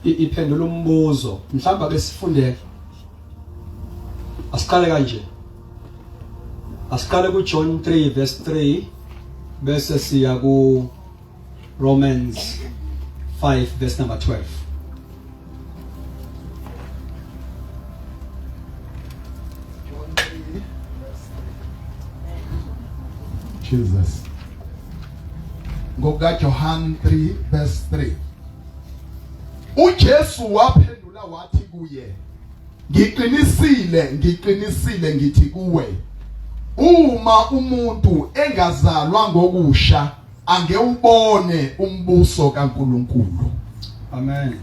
iphendula umbuzo mhlawumbe ke sifunde asiqale kanje asiqale ku John 3 verse 3 bese siya ku Romans 5 verse number 12. Jesus. Ngokuka John 3 verse 3. uJesu waphendula wathi kuye, ngiqinisile ngithi kuwe, uma umuntu engazalwa ngokusha angewubone umbuso kaNkulunkulu. Amen.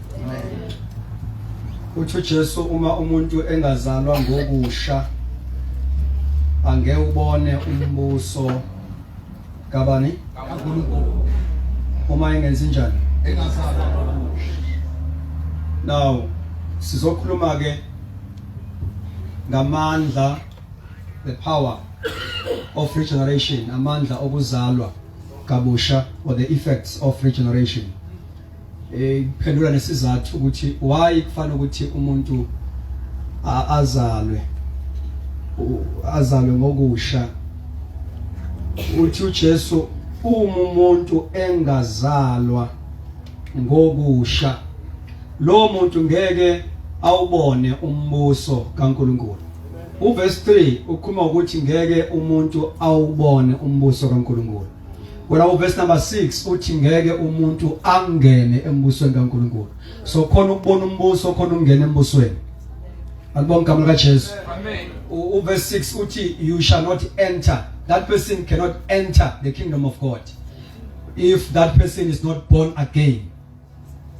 Uthi uJesu uma umuntu engazalwa ngokusha angewubone umbuso kabani? kaNkulunkulu. Uma engenzi njani? Engazalwa ngokusha. Now sizokhuluma ke ngamandla, the power of regeneration, amandla okuzalwa kabusha, or the effects of regeneration. Phendula nesizathu ukuthi why kufanele ukuthi umuntu azalwe ngokusha. Uthi uJesu uma umuntu engazalwa ngokusha lo muntu ngeke awubone umbuso kaNkulunkulu. Uverse 3 ukhuluma ukuthi ngeke umuntu awubone umbuso kaNkulunkulu. Wena uverse number 6 uthi ngeke umuntu angene embusweni kaNkulunkulu. So khona ukubona umbuso, khona ungena embusweni. Alibonga igama likaJesu. Amen. Uverse 6 uthi you shall not enter. That person cannot enter the kingdom of God if that person is not born again.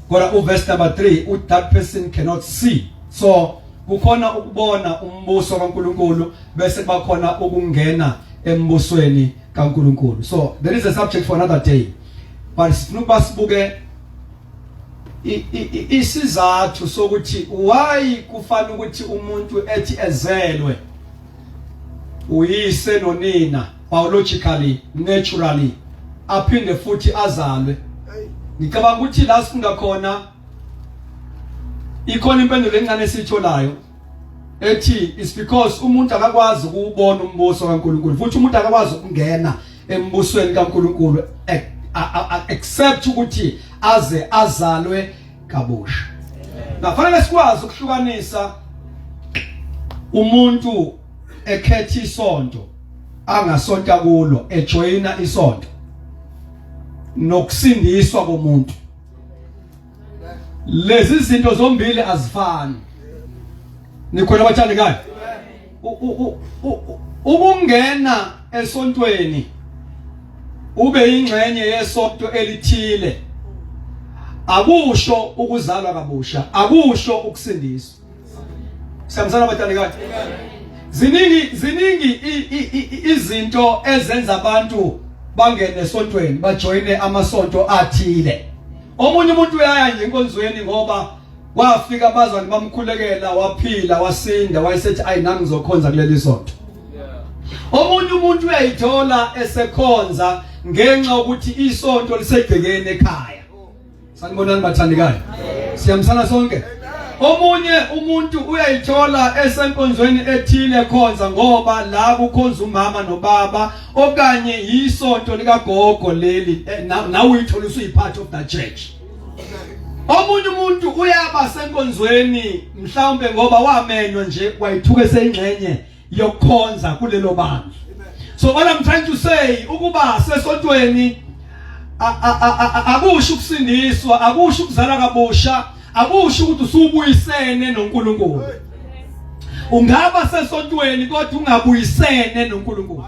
Kodwa uverse number 3 that person cannot see. So kukhona ukubona umbuso kaNkulunkulu bese bakhona ukungena embusweni kaNkulunkulu. So there is a subject for another day. But sinuba sibuke isizathu sokuthi why kufanele ukuthi umuntu ethi ezelwe uyise nonina biologically, naturally, aphinde futhi azalwe. Ngicabanga ukuthi la sifunda khona ikhona impendulo encane esitholayo ethi it's because umuntu akakwazi ukubona umbuso kaNkulunkulu, futhi umuntu akakwazi ukungena embusweni kaNkulunkulu except ukuthi aze azalwe kabusha. Nafanele sikwazi ukuhlukanisa umuntu ekhetha isonto angasonta kulo ejoyina isonto nokusindiswa komuntu. Lezi zinto zombili azifani. Nikhona abathandekayo? Ukungena esontweni ube ingxenye yesonto elithile akusho ukuzalwa kabusha, akusho ukusindiswa. Siyamsana abathandekayo? Ziningi izinto ezenza abantu bangene esontweni bajoyine amasonto athile. Omunye umuntu uyaya nje enkonzweni ngoba wafika abazali bamkhulekela, waphila, wasinda, wayesethi ayinami ngizokhonza kuleli sonto. Omunye umuntu uyayithola esekhonza ngenxa ukuthi isonto lisegcekeni ekhaya. Sanibonani bathandekayo? Siyamsana sonke? Omunye umuntu uyayithola esenkonzweni ethile khonza ngoba la kukhonza umama nobaba okanye yisonto likagogo leli, now uyithola usuyipart of that church. Omunye umuntu uyaba senkonzweni mhlawumbe ngoba wamenywa nje wayithuke sengxenye yokukhonza kulelo bandla. So what I'm trying to say ukuba sesontweni akusho ukusindiswa, akusho ukuzala kabusha, akusho ukuthi usubuyisene noNkulunkulu. Ungaba sesontweni kodwa ungabuyisene noNkulunkulu.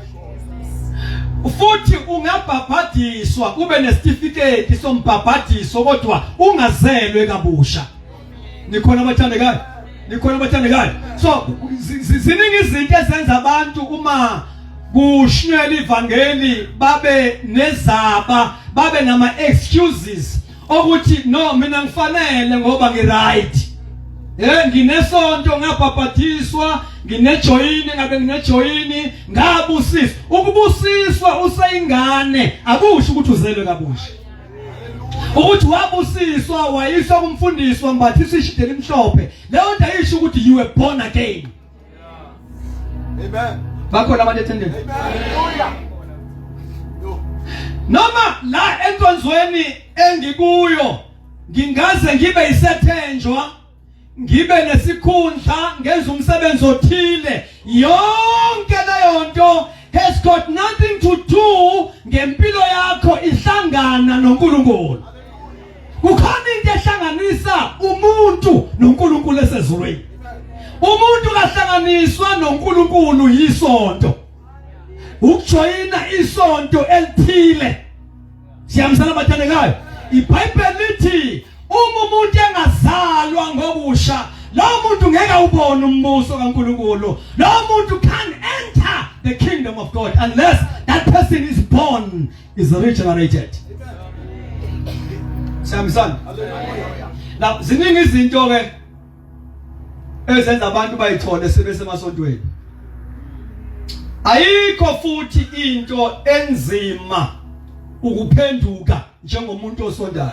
Futhi ungabhabhadiswa kube nesitifiketi sombhabhadiso kodwa ungazelwe kabusha. Nikhona abathandekayo? Nikhona abathandekayo? So ziningi izinto ezenza abantu uma kushnyela ivangeli babe nezaba, babe nama excuses ukuthi no mina ngifanele ngoba ngiright. Nginesonto ngabhabhadiswa, nginejoyini ngabe nginejoyini, ngabusiswa. Ukubusiswa useyingane akusho ukuthi uzelwe kabusha. ukuthi wabusiswa wayiswa kumfundisi wambathisa ishide elimhlophe leyo nto ayisho ukuthi you were born again. Amen. Bakhona abantu ethendeni. Hallelujah. Noma la enkonzweni engikuyo ngingaze ngibe isethenjwa ngibe nesikhundla ngenza umsebenzi othile yonke leyo nto has got nothing to do ngempilo yakho ihlangana noNkulunkulu. Kukhona into ehlanganisa umuntu noNkulunkulu esezulwini. Umuntu kahlanganiswa noNkulunkulu yisonto. Ukujoyina isonto elithile. Siyamsana bathandekayo. iBhayibheli lithi umuntu engazalwa ngobusha lo muntu ngeke ubone umbuso kaNkulunkulu. Lo muntu can enter the kingdom of God unless that person is born, is regenerated. Siyamsana. Now ziningi izinto ke ezenza abantu bayithole sebesemasontweni. Ayikho futhi into enzima ukuphenduka njengomuntu osondayo.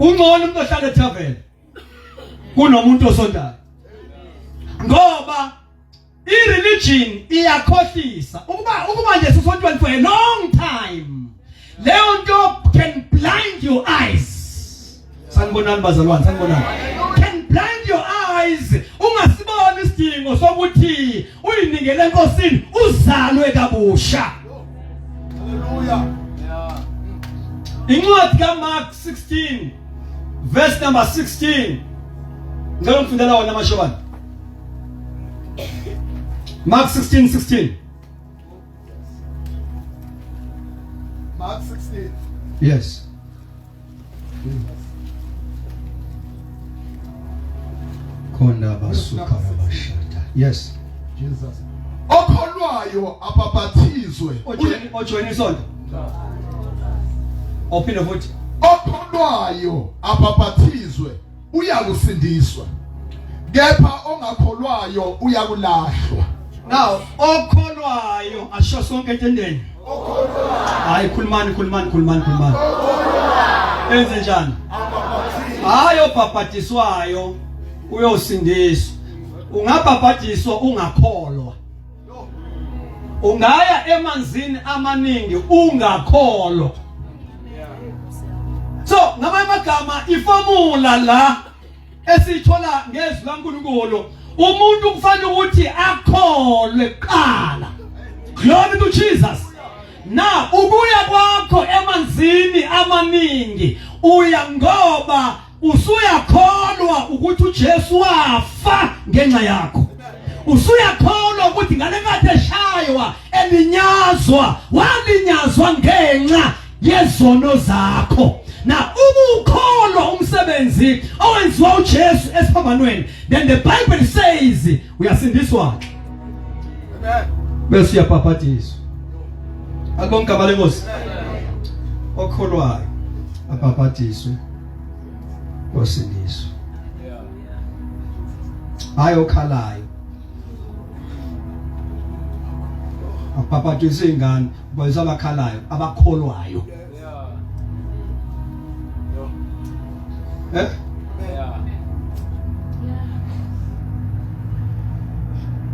Ungcono umuntu ohlala ethaveni kunomuntu osondayo. Ngoba i-religion iyakhohlisa. Ukuba nje usontweni for a long time. Leyo nto can blind your eyes. Sanibonani bazalwane, sanibonani. Can blind your eyes. Ungasibona isidingo sokuthi uyiningele enkosini uzalwe kabusha. Hallelujah. Incwadi kaMark 16 verse number 16. Ngicela ngifundela wona mashobani. Mark 16:16. Mark 16. Yes. Konda basuka bashata. Yes. Jesus. Okholwayo ababhathizwe. Ojoyina isonto. Ophinde futhi. Okholwayo ababhathizwe uyakusindiswa. Kepha ongakholwayo uyakulahlwa. Now, okholwayo asho sonke entendeni. Hayi khulumani. Enze njani? Hayo bhabhatiswayo uyosindiswa. Ungabhabhatiswa ungakholwa. Ungaya emanzini amaningi ungakholwa. So, ngamanye amagama iformula la esithola ngezwi kaNkulunkulu umuntu kufanele ukuthi akholwe kuqala. Glory to Jesus. Na ukuya kwakho emanzini amaningi uya ngoba usuyakholwa ukuthi uJesu wafa ngenxa yakho. Usuyakholwa ukuthi ngale kade eshaywa elinyazwa walinyazwa ngenxa yezono zakho. Na ukukholwa umsebenzi owenziwa uJesu esiphambanweni, then the Bible says uyasindiswa. Amen. Bese uyabhabhatiswa. Akubonke abale Nkosi. Okholwayo abhabhatiswe wasindiswa. Hayi okhalayo. Abhabhatiswe ingane, boyisa abakhalayo, abakholwayo.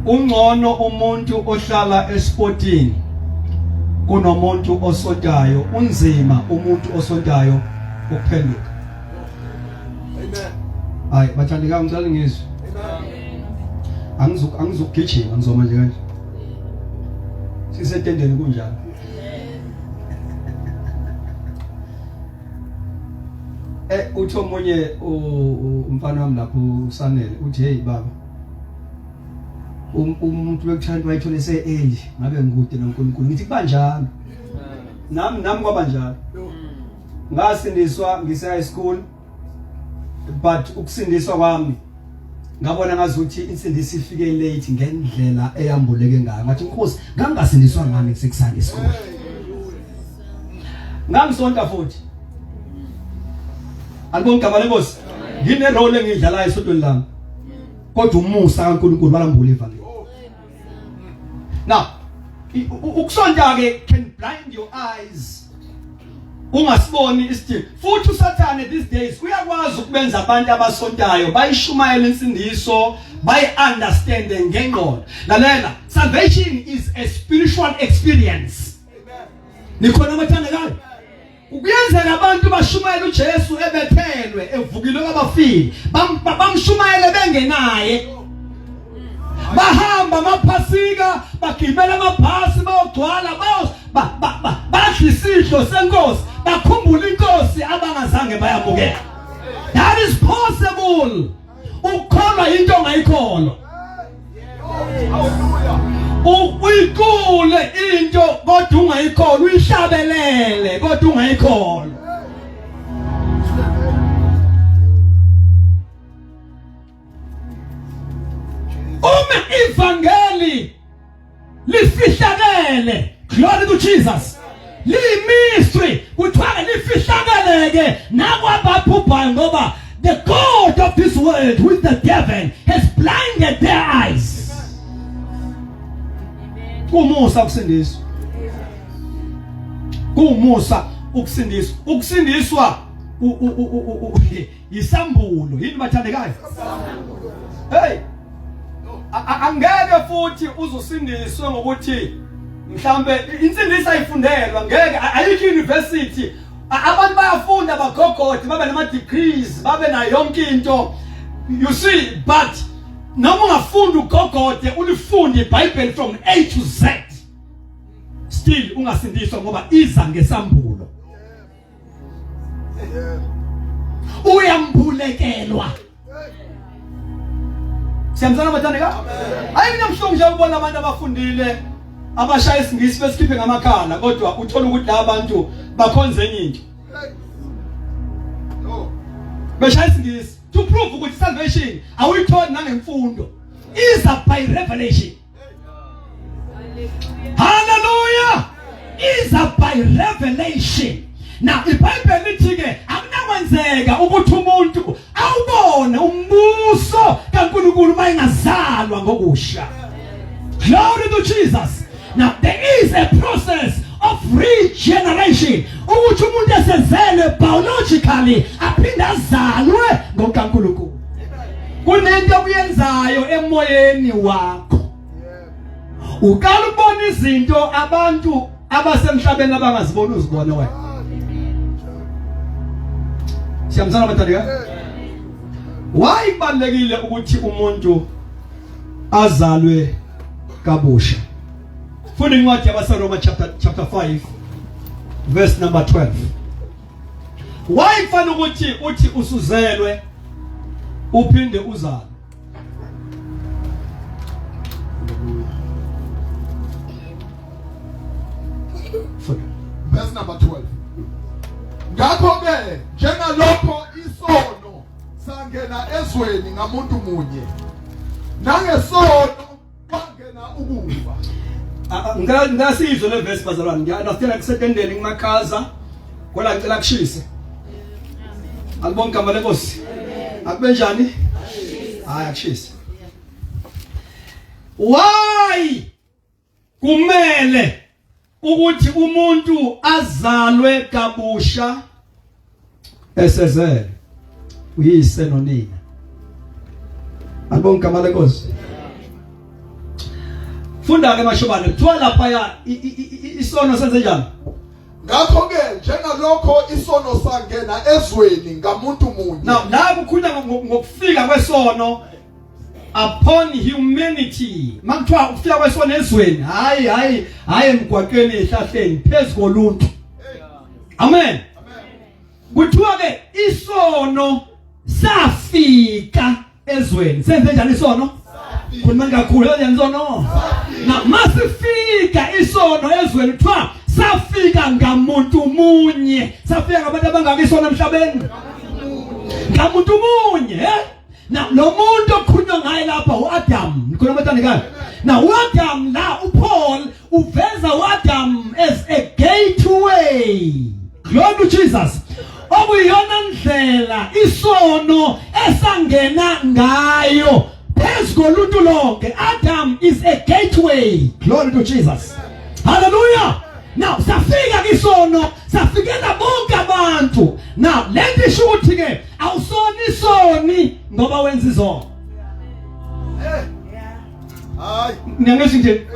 Ungcono umuntu ohlala esportini kunomuntu osontayo. Unzima umuntu osontayo ukuphenduka. Amen. Hayi bathandeka ngicela ngizwe. Amen. Angizukugijima ngizoma nje kanje. Sisetendeni kunjalo. Uthi omunye umfana wami lapho usanele uthi hey baba umuntu wekuthanda wayithole early ngabe ngikude noNkulunkulu ngithi kanjalo nami kwaba njalo ngasindiswa ngise high school but ukusindiswa kwami ngabona ngazuthi insindisi ifike late ngendlela eyambuleke ngayo ngathi Nkosi ngangasindiswa ngani kusekusana esikole ngangisonta futhi Alibonke abale Nkosi ngine role engidlalayo esontweni lami kodwa umusa kaNkulunkulu balambula ivangeli. Now ukusonta ke can blind your eyes ungasiboni isidingo. Futhi uSathane these days uyakwazi ukubenza abantu abasontayo bayishumayela insindiso, bayi-understande ngengqondo. Lalela, salvation is a spiritual experience. Nikhona bathandekayo? Ukuyenzela abantu bashumayela uJesu ebethelwe evukile kwabafile, bamshumayele bengenaye. Bahamba amaphasika, bagibela amabhasi bayogcwala, badla isidlo senkosi, bakhumbula inkosi abangazange bayamukela. That is possible. Ukholwa into ongayikholwa. Uyikule into kodwa ungayikholwa, uyihlabelele kodwa ungayikholwa. Uma ivangeli lifihlakele, glory to Jesus, li mystery kuthiwa lifihlakeleke nakwabaphuphayo ngoba the God of this world, who is the devil, has blinded their eyes. Kumusa ukusindiswa. Kumusa ukusindiswa. Ukusindiswa yisambulo. Yini bathandekayo? Hey. Angeke futhi uzosindiswe ngokuthi mhlambe insindiso ayifundelwa, ngeke ayikho university. Abantu bayafunda bagogode babe nama degrees, babe na yonke into. You see, but noma ungafunda ugogode ulifunde iBhayibheli from A to Z, still ungasindiswa ngoba iza ngesambulo. Uyambulekelwa. Siyamzana bathandeka? Ayinamhlongo nje ukubona abantu abafundile abashaya isingisi besikhiphe ngamakhala, kodwa uthola ukuthi abantu bakhonze enye into. Beshaya isingisi to prove ukuthi salvation awuyitholi nangemfundo, iza by revelation. Hallelujah! Iza by revelation. Now iBhayibheli lithi ke akunakwenzeka ukuthi umuntu awubone umbuso kaNkulunkulu mayingazalwa ngokusha. Glory to Jesus. Now there is a process of regeneration. Ukuthi umuntu esezele biologically aphinda azalwe ngokaNkulunkulu. Kunento oyenzayo emoyeni wakho. Ukala ubona izinto abantu abasemhlabeni abangazibona uzibone wena. Siyamzana bathandeka? Why kubalekile ukuthi umuntu azalwe kabusha? Funda incwadi yabaseRoma chapter 5 verse number 12. Why kufanele ukuthi uthi usuzelwe uphinde uzalwe? Verse number 12. Ngakho-ke njengalokho isono sangena ezweni ngamuntu munye, nangesono kwangena ukufa. Ngasizwe le verse bazalwane, ngiyaunderstand kusetendeni ngimakhaza kodwa ngicela kushise. Alibonke igama lenkosi. Akube njani? Hayi akushise. Why kumele ukuthi umuntu azalwe kabusha esezele uyise nonina? Alibonke igama lenkosi. Funda ke mashobane kuthiwa lapha ya isono senze njani? Ngakho-ke njengalokho isono sangena ezweni ngamuntu munye. Now la kukhulunywa ngokufika kwesono upon humanity. Makuthiwa ukufika kwesono ezweni, hayi emgwaqeni ehlahleni phezu koluntu. Amen. Kuthiwa ke isono safika ezweni. Senze njani isono? Khuluma kakhulu yenzono. Na masifika isono ezweni kuthiwa safika ngamuntu munye. Safika ngabantu abangakisona emhlabeni. Ngamuntu munye, Na lo muntu okhulunywa ngaye lapha uAdam. Nikhona bathandekayo. Na uAdam la uPaul uveza uAdam as a gateway. Glory to Jesus. Okuyona ndlela isono esangena ngayo phezu koluntu lonke. Adam is a gateway. Glory to Jesus. Hallelujah. Now safika kisono, safikela bonke abantu. Now lento isho ukuthi ke awusoni ngoba wenza izono. Hayi. Ngiyangisho nje.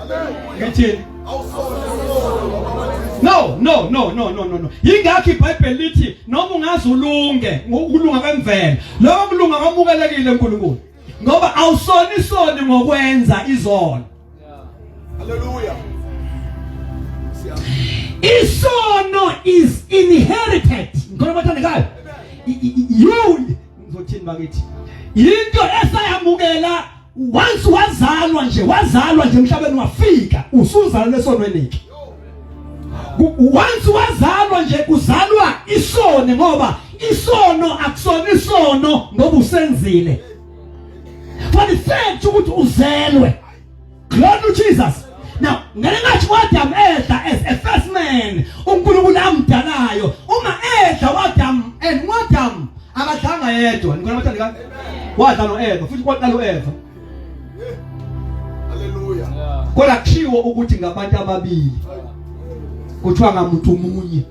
Ngithini? No. Yingakho iBhayibheli lithi noma ungaze ulunge, ukulunga kwemvelo. Lokho kulunga kwamukelekile eNkulunkulu. Ngoba awusoni ngokwenza izono. Hallelujah. Isono is inherited. Ngikho bathandekayo. You ngizothini bakithi? Into esayamukela once wazalwa nje emhlabeni wafika usuzalwa lesonweni. Once wazalwa nje kuzalwa isono ngoba isono akusona isono ngoba usenzile. For the fact ukuthi uzelwe. Glory to Jesus. Now, ngathi waDam edla as a first man, uNkulunkulu amdalayo. Uma edla waDam and waDam akadlanga yedwa. Ngikho bathanda ka? Wadla noEva futhi kwaqala uEva. Hallelujah. Kodwa kushiwo ukuthi ngabantu ababili. Kuthiwa ngamuntu munye.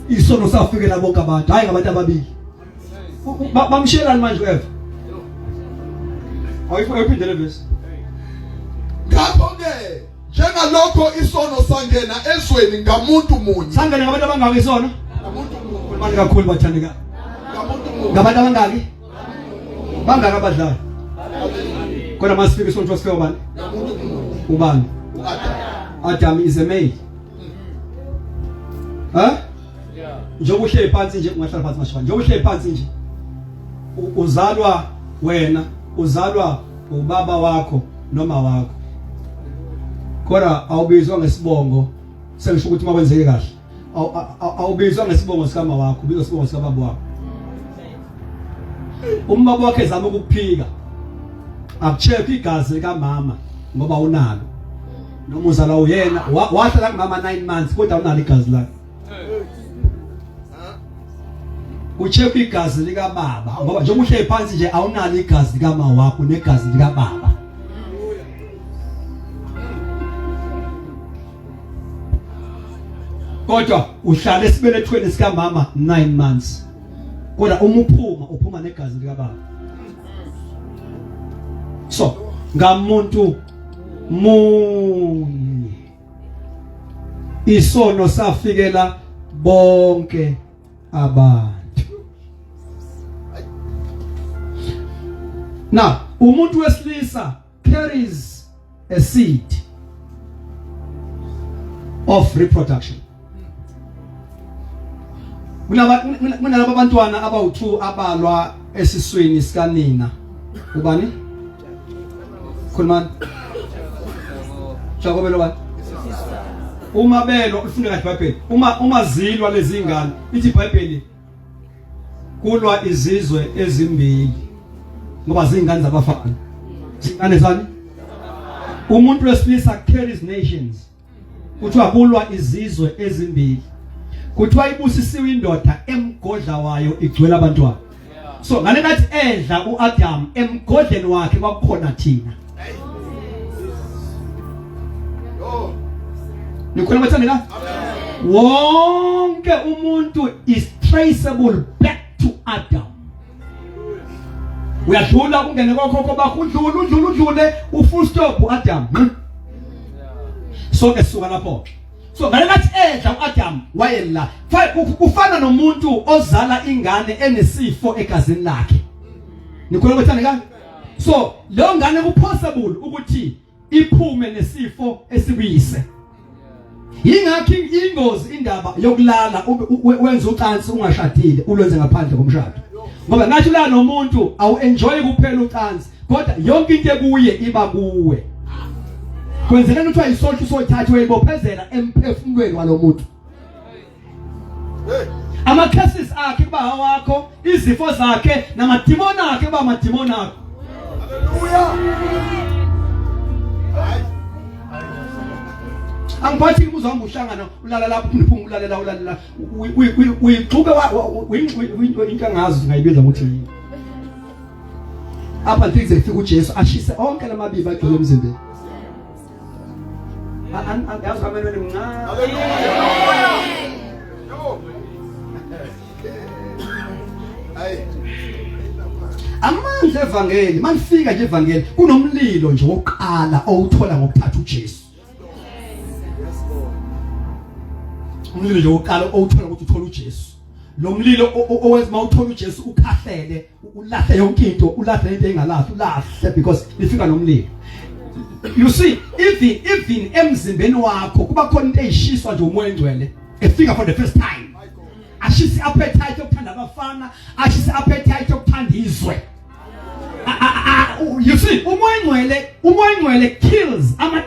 Isono safikela bonke abantu, hayi ngabantu ababili. Bamshelani manje uEva? Ayiphindele bese. Ngakho ke njengalokho isono sangena ezweni ngamuntu munye. Sangena ngabantu abangaki isono? Ngamuntu munye. Manje kakhulu bathandeka. Ngamuntu munye. Ngabantu abangaki? Bangaka abadlali. Kodwa masifike isonto sifike ubani? Ngamuntu munye. Ubani? Adam is a male. Njengoba uhleli phansi nje ungahlala phansi mashaka. Njengoba uhleli phansi nje uzalwa wena, uzalwa ubaba wakho noma wakho. Kodwa awubizwa ngesibongo sengisho ukuthi makwenzeke kahle. Awubizwa ngesibongo sikama wakho, ubizwa ngesibongo sikababa wakho. Umbaba wakhe ezama ukukuphika. Akucheck igazi lika mama ngoba unalo. Noma uzala uyena, wahlala kumama 9 months kodwa unalo igazi lakhe. Ucheck igazi lika baba ngoba njengoba uhleli phansi nje awunalo igazi lika mama wakho negazi lika baba. Kodwa uhlala esibelethweni sika mama 9 months. Kodwa uma uphuma negazi lika baba. So, ngamuntu munye. Isono safikela bonke abantu. Now, umuntu wesilisa carries a seed of reproduction. Kunalabo bantwana abawu2 abalwa esiswini sikanina. Ubani? Khulumani. Jakobelo bani? Umabelo ufunda kahle iBhayibheli. Uma zilwa lezi ingane, ithi iBhayibheli kulwa izizwe ezimbili. Ngoba zingane zabafana. Zingane zani? Umuntu wesilisa carries nations. Kuthiwa kulwa izizwe ezimbili. Kuthiwa ibusisiwe indoda emgodla wayo igcwele abantwana. So ngale nathi edla uAdam emgodleni wakhe kwakukhona thina. Nikhona bathandeka? Wonke umuntu is traceable back to Adam. Uyadlula kungene kokhokho bakho udlule ufull stop uAdam. So ke suka lapho. So ngale nathi edla uAdam wayela. Kufana nomuntu ozala ingane enesifo egazini lakhe. Nikhona bathandeka? So lo ngane kupossible ukuthi iphume nesifo esibuyise. Yingakho ingozi indaba yokulala wenza ucansi ungashadile ulwenze ngaphandle komshado. Ngoba ngathi la nomuntu awu enjoy kuphela ucansi kodwa yonke into ekuye iba kuwe. Kwenzeka ukuthi ayisonto sothatha uyibophezela emphefumulweni walomuntu. Ama cases akhe kuba awakho, izifo zakhe namadimoni akhe kuba amadimoni akho. Hallelujah. Angiphathi kuzo hamba uhlangana ulala lapho uphinde ulalela uyixuke into angazi ngayibiza ukuthi yini. Apha things efika uJesu ashise onke lamabibi agcwele emzimbeni. yazi amen mncane. Amandla evangeli manifika nje evangeli kunomlilo nje wokuqala owuthola ngokuthatha uJesu. Umlilo nje wokuqala owuthola ukuthi uthola uJesu. Lo mlilo owenza mawuthola uJesu ukhahlele ulahle yonke into ulahle into engalahle ulahle because ifika nomlilo. You see even emzimbeni wakho kuba khona into eyishiswa nje umoya engcwele efika for the first time. Ashisi appetite yokuthanda abafana, ashisi appetite yokuthanda izwe. You see umoya engcwele kills ama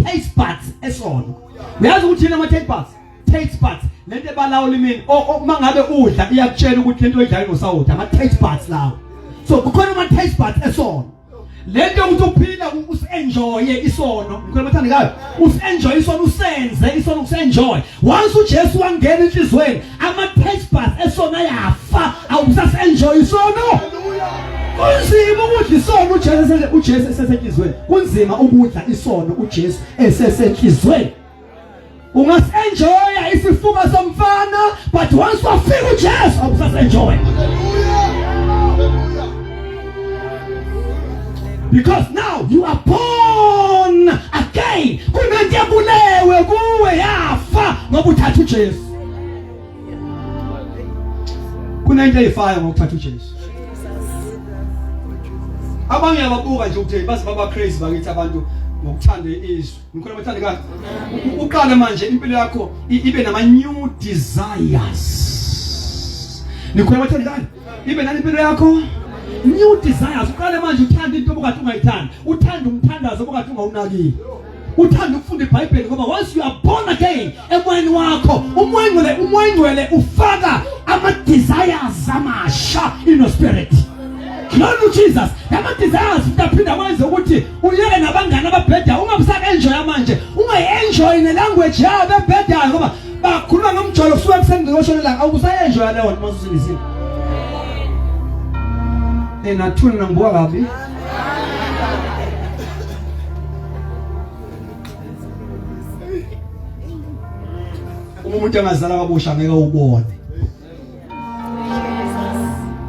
taste buds esono. Uyazi ukuthi yini ama taste buds? Taste buds lento ebalawula imini mangabe udla iyakutshela ukuthi lento oyidlayo nosawuda ama taste buds lawo. So kukhona ama taste buds esono. Lento ukuthi uphila usenjoye isono ngikho bathandekayo usenjoy isono usenze isono usenjoy once uJesu wangena enhlizweni ama taste buds esono yafa awusasenjoy isono. Kunzima ukudla isono uJesu esesenhlizweni kunzima ukudla isono uJesu esesenhlizweni. Ungasenjoya isifuba somfana but once wafika uJesu awusasenjoy. Because now you are born again. Kunento yabulewe kuwe yafa ngoba uthatha uJesu. Kunento eyifayo ngokuthatha uJesu. Abanye ababuka nje ukuthi bazi baba crazy bakithi abantu ngokuthanda izwi. Ngikhona bathandekayo. Uqala manje impilo yakho ibe nama new desires. Ngikhona bathandekayo. Ibe nani impilo yakho? New desires. Uqale manje uthanda into obukade ungayithandi. Uthanda umthandazo obukade ungawunakile. Uthanda ukufunda iBhayibheli ngoba once you are born again emoyeni wakho umoya engcwele ufaka ama desires amasha in your spirit. Glory to Jesus. Ama desires utaphinda kwenze ukuthi uyele nabangani ababheda ungabusaka enjoy manje. Ungayenjoy nelanguage yabo ebhedayo ngoba bakhuluma ngomjolo kusuka kuseni ngoshonela awubusaye enjoy leyo nto masusinisile. Nathuni ngibuka kabi. Umuntu angazala kabusha ngeke ubone.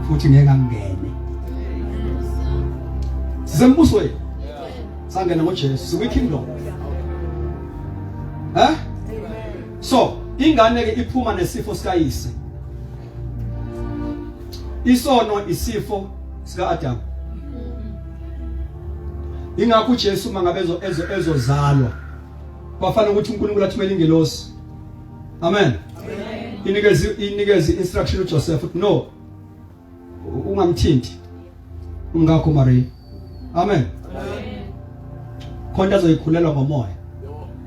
Futhi ngeke angene. Sisembusweni. Sangena ngoJesu, sikwi kingdom. So, ingane ke iphuma nesifo sikayise. Isono isifo sika Adam. Ingakho uJesu mangabezo ezozalwa. Bafana ukuthi uNkulunkulu athumele ingelosi. Amen. Inikeze instruction uJoseph ukuthi no. Ungamthinti umngakho Maria. Amen. Khona azoyikhulelwa ngomoya.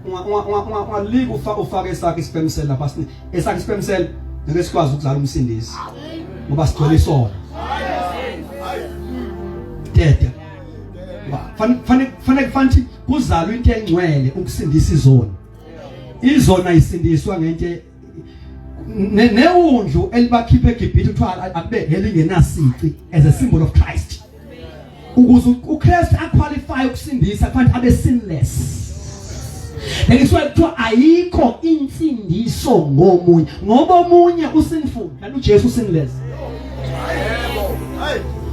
Ungalika ufake esakhe sperm cell lapha sini. Esakhe sperm cell ngeke sikwazi ukuzala umsindisi. Ngoba sithole isono. Tete. Fanele kuzalwa into engcwele ukusindisa izona. Izona isindiswa ngento neundlu elibakhiphe eGibhithe uthiwa akube elingenasici as a symbol of Christ. Ukuze uChrist aqualify ukusindisa kufanele abe sinless. Nekiswa kuthiwa ayikho insindiso ngomunye ngoba omunye usinful kanti uJesu sinless.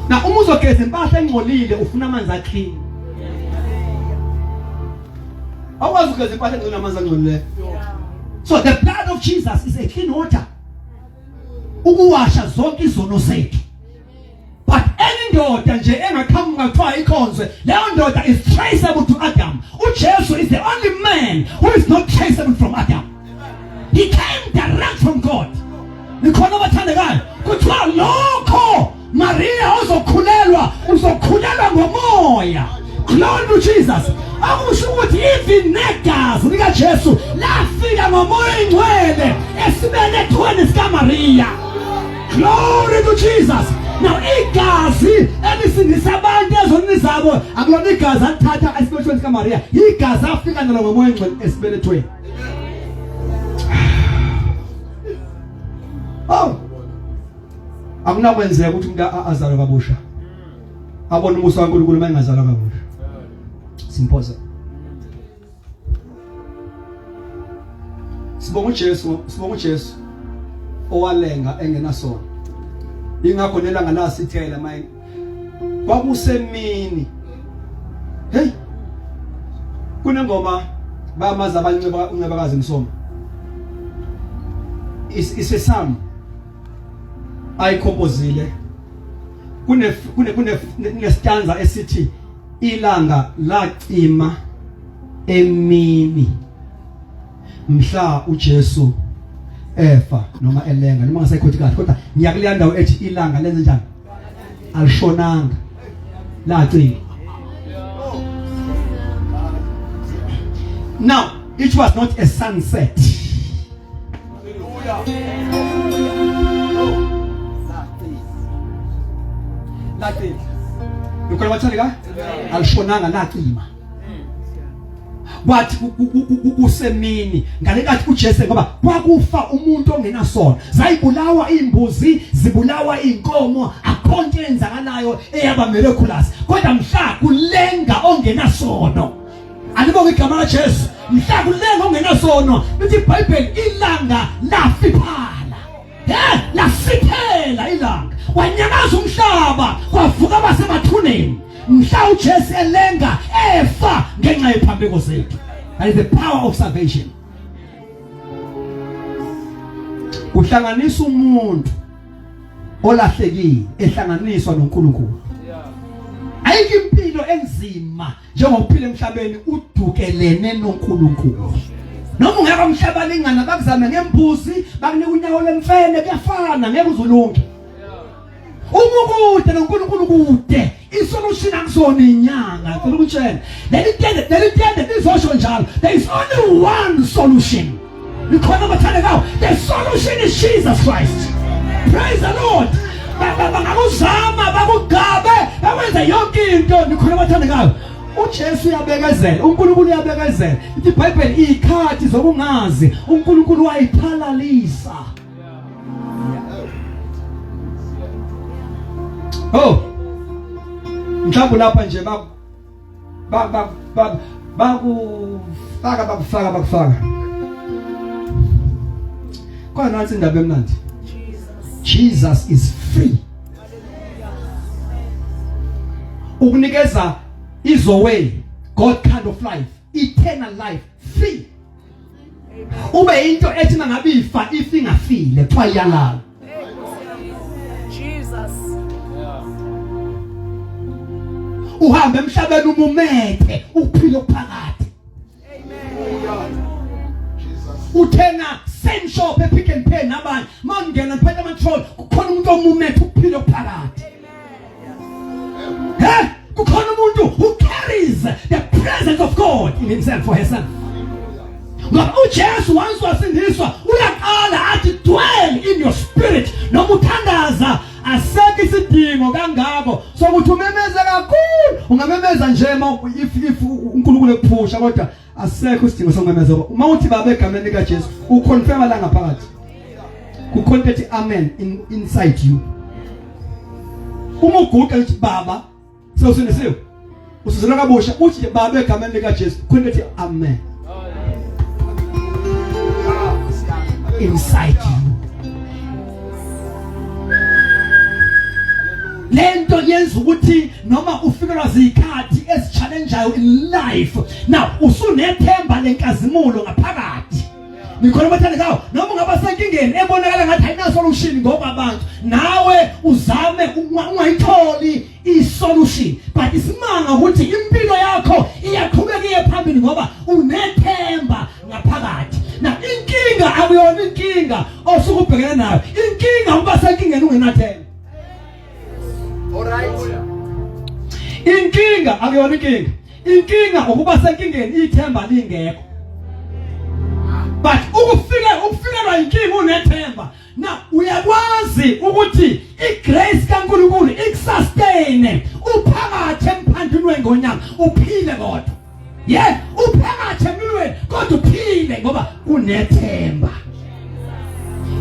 Na uma uzogeza impahla engcolile ufuna amanzi aclean. Awazi ukugeza impahla engcolile amanzi angcolile. So the blood of Jesus is a clean water. Ukuwasha zonke izono zethu. But any ndoda nje engaqhamuka kuthiwa ikhonzwe, leyo ndoda is traceable to Adam. uJesu is the only man who is not traceable from Adam. He came direct from God. Nikhona bathandekayo kuthiwa lokho Maria uzokhulelwa ngomoya. Glory to Jesus. Akusho ukuthi even negazi lika Jesu lafika ngomoya engcwele esibelethweni sika Maria. Glory to Jesus. Now igazi elisindisa abantu ezonini zabo akulona igazi athatha esibelethweni sika Maria. Igazi afika nalo ngomoya engcwele esibelethweni. Oh. Akunakwenzeka ukuthi umuntu azalwe kabusha. Abone umusa kaNkulunkulu mayengazalwa kabusha. Simpoza. sibonga uJesu owalenga engenasono. Ingakho nelanga nasithela manje kwakusemini. Hey, kunengoma bamaza uncebakazi Msomo. Is a psalm ayikompozile. Kune stanza esithi ilanga lacima emini mhla uJesu efa noma elenga noma ngasekhothi kahle kodwa ngiyakuleya ethi ilanga lenze njani alishonanga lacima. Now it was not a sunset. Like this. Ukona wathani ka? Alishonanga lacima. But kusemini ngalekathi uJesu ngoba kwakufa umuntu ongenasono. Zayibulawa imbuzi, zibulawa inkomo, akhonto enzakalayo eyaba miraculous. Kodwa mhla kulenga ongenasono. Alibonga igama laJesu. Mhla kulenga ongenasono. Lithi iBhayibheli ilanga lafiphala. Lasiphela ilanga. Wanyakaza umhlaba, kwavuka abasemathuneni. Mhla uJesu elenga efa ngenxa yephambeko zethu. That is the power of salvation. Uhlanganisa umuntu olahlekile ehlanganiswa noNkulunkulu. Ayikho impilo enzima njengokuphila emhlabeni udukelene noNkulunkulu. Noma ungeka umhlaba lingana bakuzame ngembuzi, bakunika unyawo lemfene kuyafana ngeke uzulunge. Umukude noNkulunkulu kude. Isolution akusona inyanga. Ngicela ukutshela. Lelitende lizosho njalo. There is only one solution. Likhona abathandekayo. The solution is Jesus Christ. Praise the Lord. Bangakuzama bakugabe bawenza yonke into likhona abathandekayo. uJesu uyabekezela, uNkulunkulu uyabekezela. Ithi iBhayibheli ikhathi zokungazi uNkulunkulu wayiphalalisa. Oh, mhlawumbe lapha nje bakufaka. Kwa nansi indaba emnandi. Jesus is free. Ukunikeza is a way, God kind of life, eternal life, free. Ube into ethi mangabe ifa ifingafile kwa yalala. Uhambe emhlabeni umumethe uphile phakathi. Uthenga same shop ePick n Pay nabanye mangena phela amatrol kukhona umuntu omumethe uphile phakathi. Kukhona umuntu who carries the presence of God in himself for herself. Ngoba uJesu once wasindiswa uyaqala athi dwell in your spirit noma uthandaza asekho isidingo kangako sokuthi umemeze kakhulu ungamemeza nje if uNkulunkulu ekuphusha kodwa asekho isidingo sokumemeza uma uthi baba egameni likaJesu uconfirma la ngaphakathi kukhona ethi amen inside you. Uma uguqa uthi baba sewusinisiwe usizela kabusha uthi baba egameni likaJesu kukhona ethi amen inside you. Lento yenza ukuthi noma ufikelwa zikhathi ezichallengeayo in life now usunethemba lenkazimulo ngaphakathi. Nikhona bathandekayo noma ungaba senkingeni ebonakala ngathi ayina solution ngoba abantu nawe uzame ungayitholi isolution but isimanga ukuthi impilo yakho iyaqhubeka iye phambili ngoba unethemba ngaphakathi. Na inkinga akuyona inkinga osukubhekene nayo. Inkinga uba senkingeni ungenathemba. Alright. Inkinga akuyona inkinga. Inkinga ukuba senkingeni ithemba lingekho. But ukufikelwa inkinga unethemba. Na uyakwazi ukuthi igrace kaNkulunkulu ikusustain uphakathi emphandweni wengonyama uphile kodwa. Yeah, uphakathi empilweni kodwa uphile ngoba unethemba.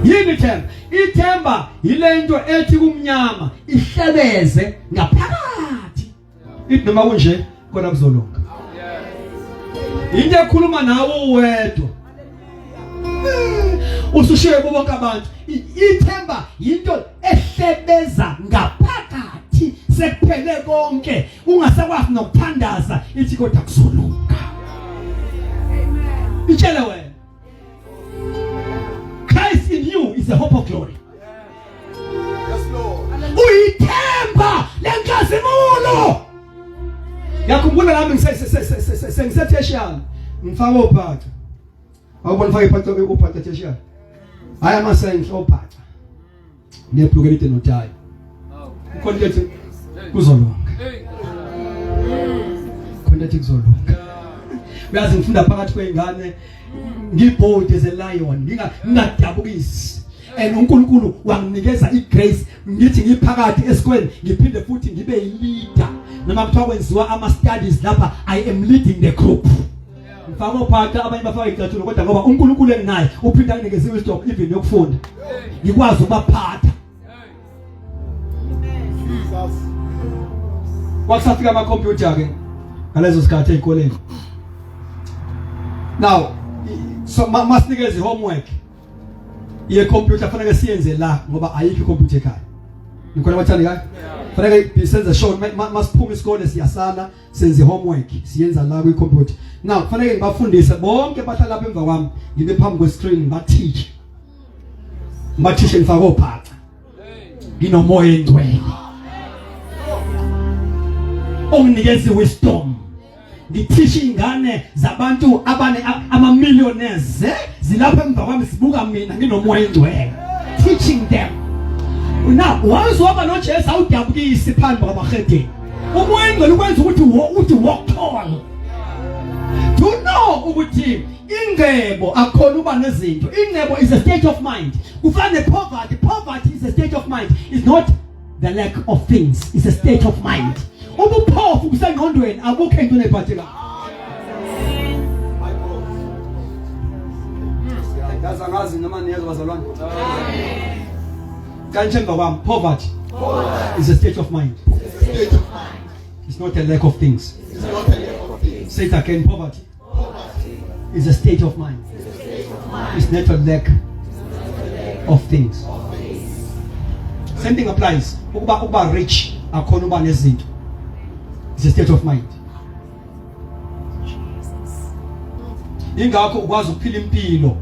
Yini themba? Ithemba yilento ethi kumnyama ihlebeze ngaphakathi. Ithi noma kunje kodwa kuzolunga. Into ekhuluma nawe uwedwa. usushiye bonke abantu. Ithemba into ehlebeza ngaphakathi sekuphele konke ungasakwazi nokuthandaza ithi kodwa kuzolunga. Amen. Itshele wena. Christ in you is the hope of glory. Yes, Lord. Uyithemba lenkazimulo. Yakhumbula nami ngisethe ngifaka ophatha. Awubona ngifaka ophatha thesha. Hayi amasenhle ophatha. Nebhluke lite notayi. Konke kuzolunga. Konke kuzolunga. Uyazi ngifunda phakathi kweingane ngibold as a lion ngingadabukisi. And uNkulunkulu wanginikeza igrace ngithi ngiphakathi esikoleni ngiphinde futhi ngibe yileader. Noma kuthiwa kwenziwa ama studies lapha I am leading the group. Mfaka ophatha abanye bafaka icathulo kodwa ngoba uNkulunkulu enginaye uphinda nginikeze wisdom even yokufunda. Ngikwazi ukubaphatha. Jesus. Wasafika ama computer ke ngalezo sikhathi ezikoleni. Now so masinikeze homework. Ye computer fanele siyenze la ngoba ayikho computer ekhaya. Nikhona bathandi kahle? Fanele senze show masiphuma isikole siyasana senze homework siyenza la kwi computer. Now fanele ngibafundise bonke bahlala lapha emva kwami ngibe phambi kwe screen bateach. Bateach ngifaka ophatha. Nginomoya engcwele. Onginikeze wisdom. Ngithishi ingane zabantu abane ama millionaires zilapha emva kwami sibuka mina nginomoya engcwele. Teaching them. Now once waba no Jesu awudabukisi phambi kwabahede. Umoya engcwele ukwenza ukuthi walk tall. Do you know ukuthi ingcebo akhona uba nezinto. Ingcebo is a state of mind. Kufana poverty. Poverty is a state of mind. It's not the lack of things. It's a state of mind. Ubuphofu kusengqondweni abukho into nephatheka. Yaza ngazi noma niyazi bazalwane. Kanjani emva kwami poverty is a state of mind. It's not a lack of things. Say it again, poverty is a state of mind. It's not a lack of things. Same thing applies. Ukuba rich akhona uba nezinto. It's a state of mind. Ingakho ukwazi ukuphila impilo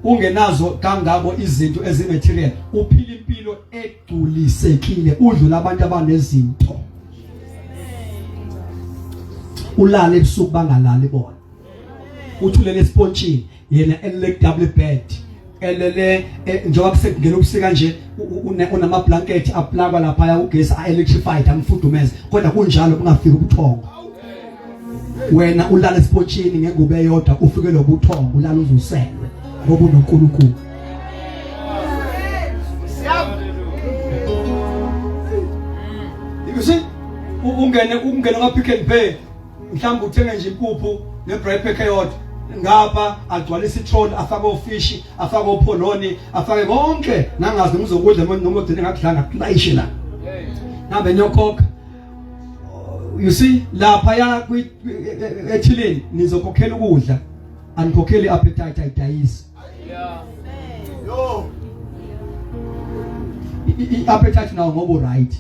ungenazo kangako izinto ezimaterial. Uphila impilo egculisekile udlula abantu abanezinto. Ulala ebusuku bangalali bona. Uthulele espontshini yena elele double bed. Elele njengoba kusengena ubusika nje unama blanket aplagwa lapha ugesi electrified amfudumeza kodwa kunjalo ungafika ubuthongo. Wena ulala espontshini ngengubo eyodwa ufike lobuthongo ulala uzuselwe ngoba unoNkulunkulu. You see ungene nga Pick n Pay mhlawumbe uthenge nje impuphu nebread pack eyodwa ngapha agcwala isitrol afake ofishi afake opholoni afake konke nangazi ngizokudla noma udine ngakudlanga kulayishe la nambe nyokhokha. You see lapha ya ethileni nizokhokhela ukudla anikhokheli appetite ayidayisi. Yo appetite nawo ngoba right.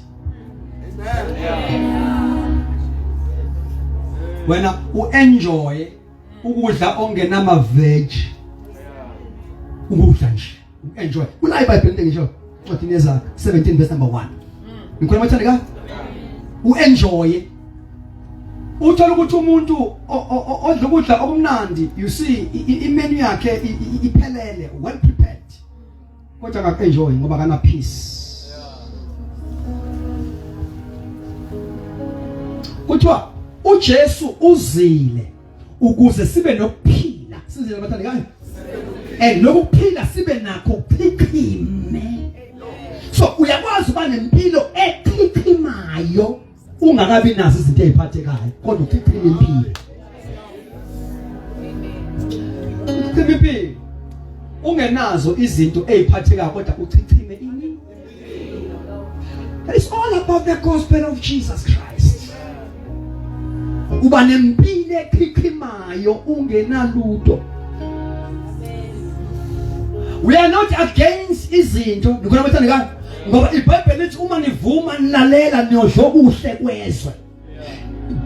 Wena uenjoy ukudla ongenama veg ukudla nje enjoy kula iBhayibheli into ngisho ncwadi yezakhe 17 verse number 1 ngikhona mathanda ka uenjoy uthola ukuthi umuntu odla ukudla okumnandi you see imenu yakhe iphelele well prepared kodwa akaenjoy ngoba kana peace. Kuthiwa uJesu uzile ukuze sibe nokuphila sizile bathandekayo lokuphila sibe nakho ukukhikhime. So uyakwazi uba nempilo ekhikhimayo ungakabi nazo izinto eziphathekayo kodwa ukhikhime impilo. Ukhikhime ungenazo izinto eziphathekayo kodwa uchithime ini. It's all about the gospel of Jesus Christ. Uba nempilo ekhikhimayo ungenaludo. We are not against izinto ngikho abathandekayo ngoba iBhayibheli lithi uma nivuma nilalela niyozokuhle kwezwe.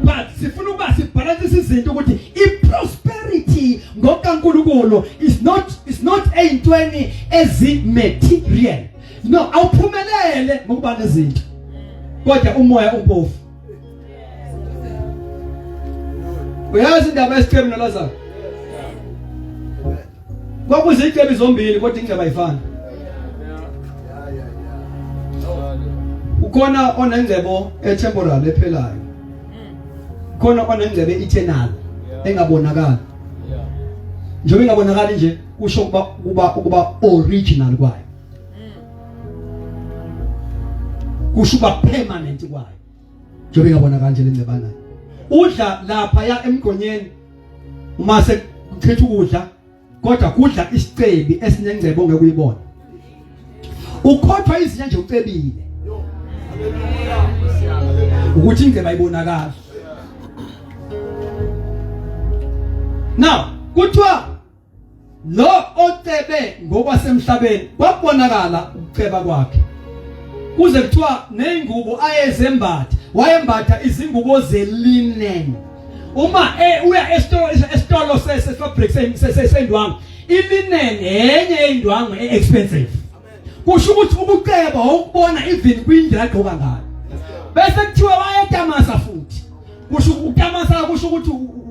But sifuna ukuba sibalance izinto ukuthi iprosperity ngokaNkulunkulu is not eyintweni ezimaterial. No, awuphumelele ngokuba nezinto. Kodwa umoya umpofu. Uyazi indaba yesiqhebo noLazaro? Kwakuze iqhebo zombili kodwa ingceba ayifani. Ukhona onengcebo etemporal ephelayo. Khona onengcebe eternal engabonakala. Njengoba ingabonakala nje kusho ukuba original kwayo. Kusho ukuba permanent kwayo. Njengoba ingabonakala nje lengceba nayo. Udla lapha ya emgqonyeni uma sekuchitha ukudla kodwa kudla isicebi esinengcebo ongeke uyibone. Ukhothwa izinto nje ucebile. Ukuthi ingceba ibonakala. Now, kuthiwa lo ocebe ngokwasemhlabeni kwabonakala ukuceba kwakhe. Kuze kuthiwa nengubo ayezembatha, wayembatha izingubo zelinen. Uma uya esitolo sefabric sendwangu, ilinen enye indwangu expensive. Kusho ukuthi ukuceba ukubona even kwindlela agqoka ngayo. Bese kuthiwa wayetamasa futhi. Kusho ukutamasa kusho ukuthi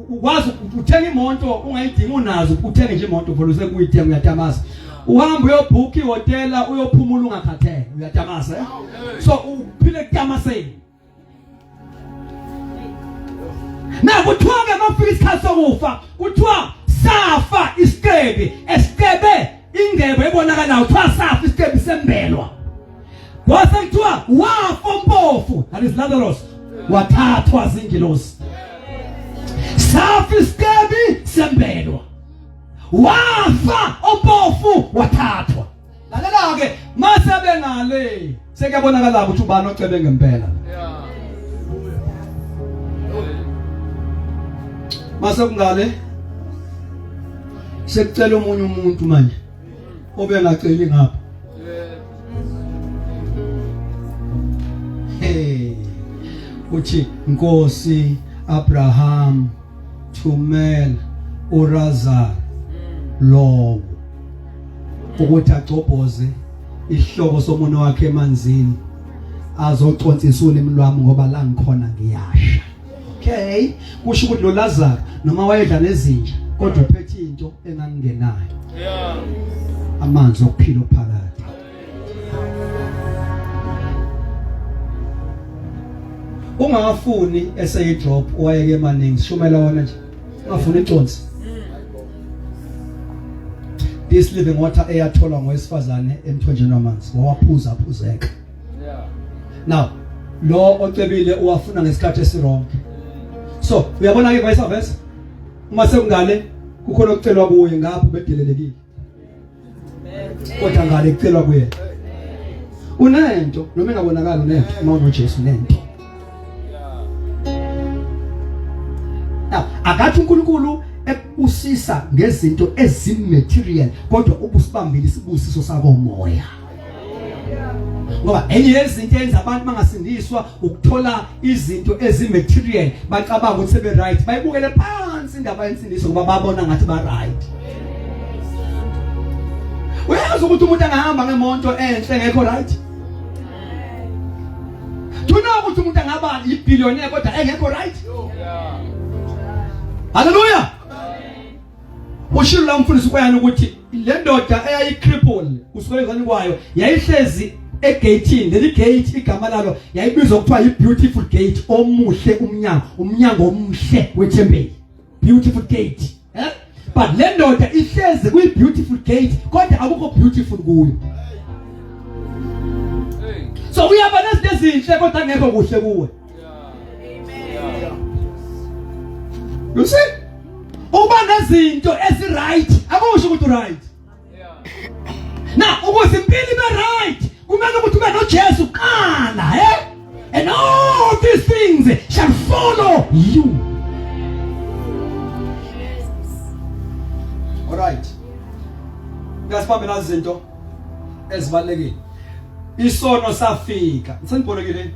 ukwazi uthenga imoto ungayidingi unazo uthenge nje imoto voluse kuyithenga uyatamasa. Uhamba uyobhuka ihotela uyophumula ungakhathele uyatamasa so uphile kutamaseni. Na kuthiwa ke mafika isikhathi sokufa kuthiwa safa isiqebe esiqebe ingcebo ebonakalayo kuthiwa safa isiqebe sembelwa. Kwase kuthiwa wafa umpofu that is Lazarus wathathwa zingilosi. Safa isiqebe sembelwa. Wafa umpofu wathathwa. Lalela ke mase bengale sekuyabonakala ukuthi ubani ocebe ngempela. Mase kungale sekucela omunye umuntu manje obengaceli ngapha. Uthi Nkosi Abraham thumela uLazaro lo ukuthi agcobhoze ihloko somuno wakhe emanzini azocontsisula imlwami ngoba la ngikhona ngiyasha. Okay, kusho ukuthi lo Lazaro noma wayedla nezinja kodwa uphethe into engangenayo. Amanzi okuphila phakathi. Ungafuni essay drop wayeke emaningi shumela wona nje. Ungafuni iconsi. This living water eyatholwa ngowesifazane emthonjeni wamanzi wawaphuza aphuzeka. Now lo ocebile uwafuna ngesikhathi esirong. So uyabona ke vice versa uma sekungale kukhona ukucelwa kuye ngapho bedelelekile. Kodwa ngale kucelwa kuye. Unento noma engabonakala unento uma unoJesu nento. Now akathi uNkulunkulu ekusisa ngezinto ezimaterial kodwa ubusibambile isibusiso sakomoya. Ngoba enye yezinto eyenza abantu bangasindiswa ukuthola izinto ezimaterial bacabanga ukuthi sebe right bayibukele phansi indaba yensindiso ngoba babona ngathi ba right. Uyazi ukuthi umuntu angahamba ngemonto enhle ngekho right? Tuna ukuthi umuntu angaba ibillionaire kodwa engekho right? Hallelujah. Ushilo la mfundisi kwayana ukuthi le ndoda eyayicripple kusikolezani kwayo yayihlezi egate leli gate igama lalo yayibizwa ukuthiwa i-beautiful gate omuhle umnyango omhle wethempeli. Beautiful gate. But le ndoda ihlezi kwi-beautiful gate kodwa akukho beautiful kuyo. So uyaba nezinhle kodwa ngekho kuhle kuwe. You see? Uba nezinto ezi right akusho ukuthi right. Now ukuze impilo ibe right kumele ukuthi ube noJesu qala and all these things shall follow you. All right. That's sibambe nazi izinto ezibalekile. Isono safika. Senibonekile?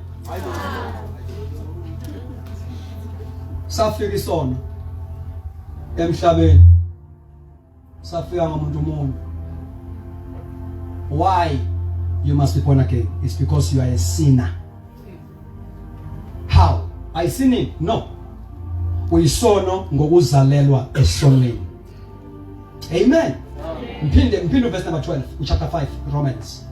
Safika isono emhlabeni. Safika ngomuntu umuntu. Why you must be born again? It's because you are a sinner. How? I sin? No. Uyisono ngokuzalelwa esonweni. Amen. Mphinde verse number 12 chapter 5 Romans.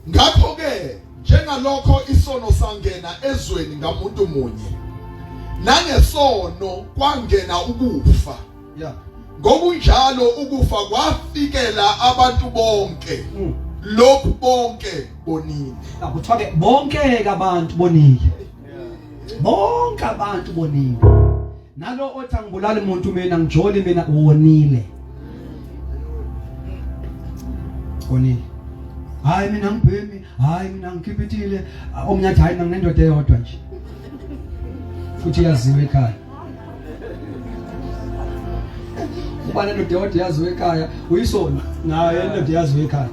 Ngakho ke njengalokho isono sangena ezweni ngamuntu munye nangesono kwangena ukufa. Yeah. Ngokunjalo ukufa kwafikela abantu bonke. Lokhu bonke bonile. Akuthiwa ke bonke abantu bonile. Bonke abantu bonile. Nalo othi angibulali umuntu mina ngijoli mina wonile. Wonile. Hayi mina ngibhemi, hayi mina ngikipitile, omnyathi hayi nginendoda eyodwa nje. Futhi yaziwe ekhaya. Ubani nendoda eyodwa yaziwe ekhaya, uyisona naye indoda yaziwe ekhaya.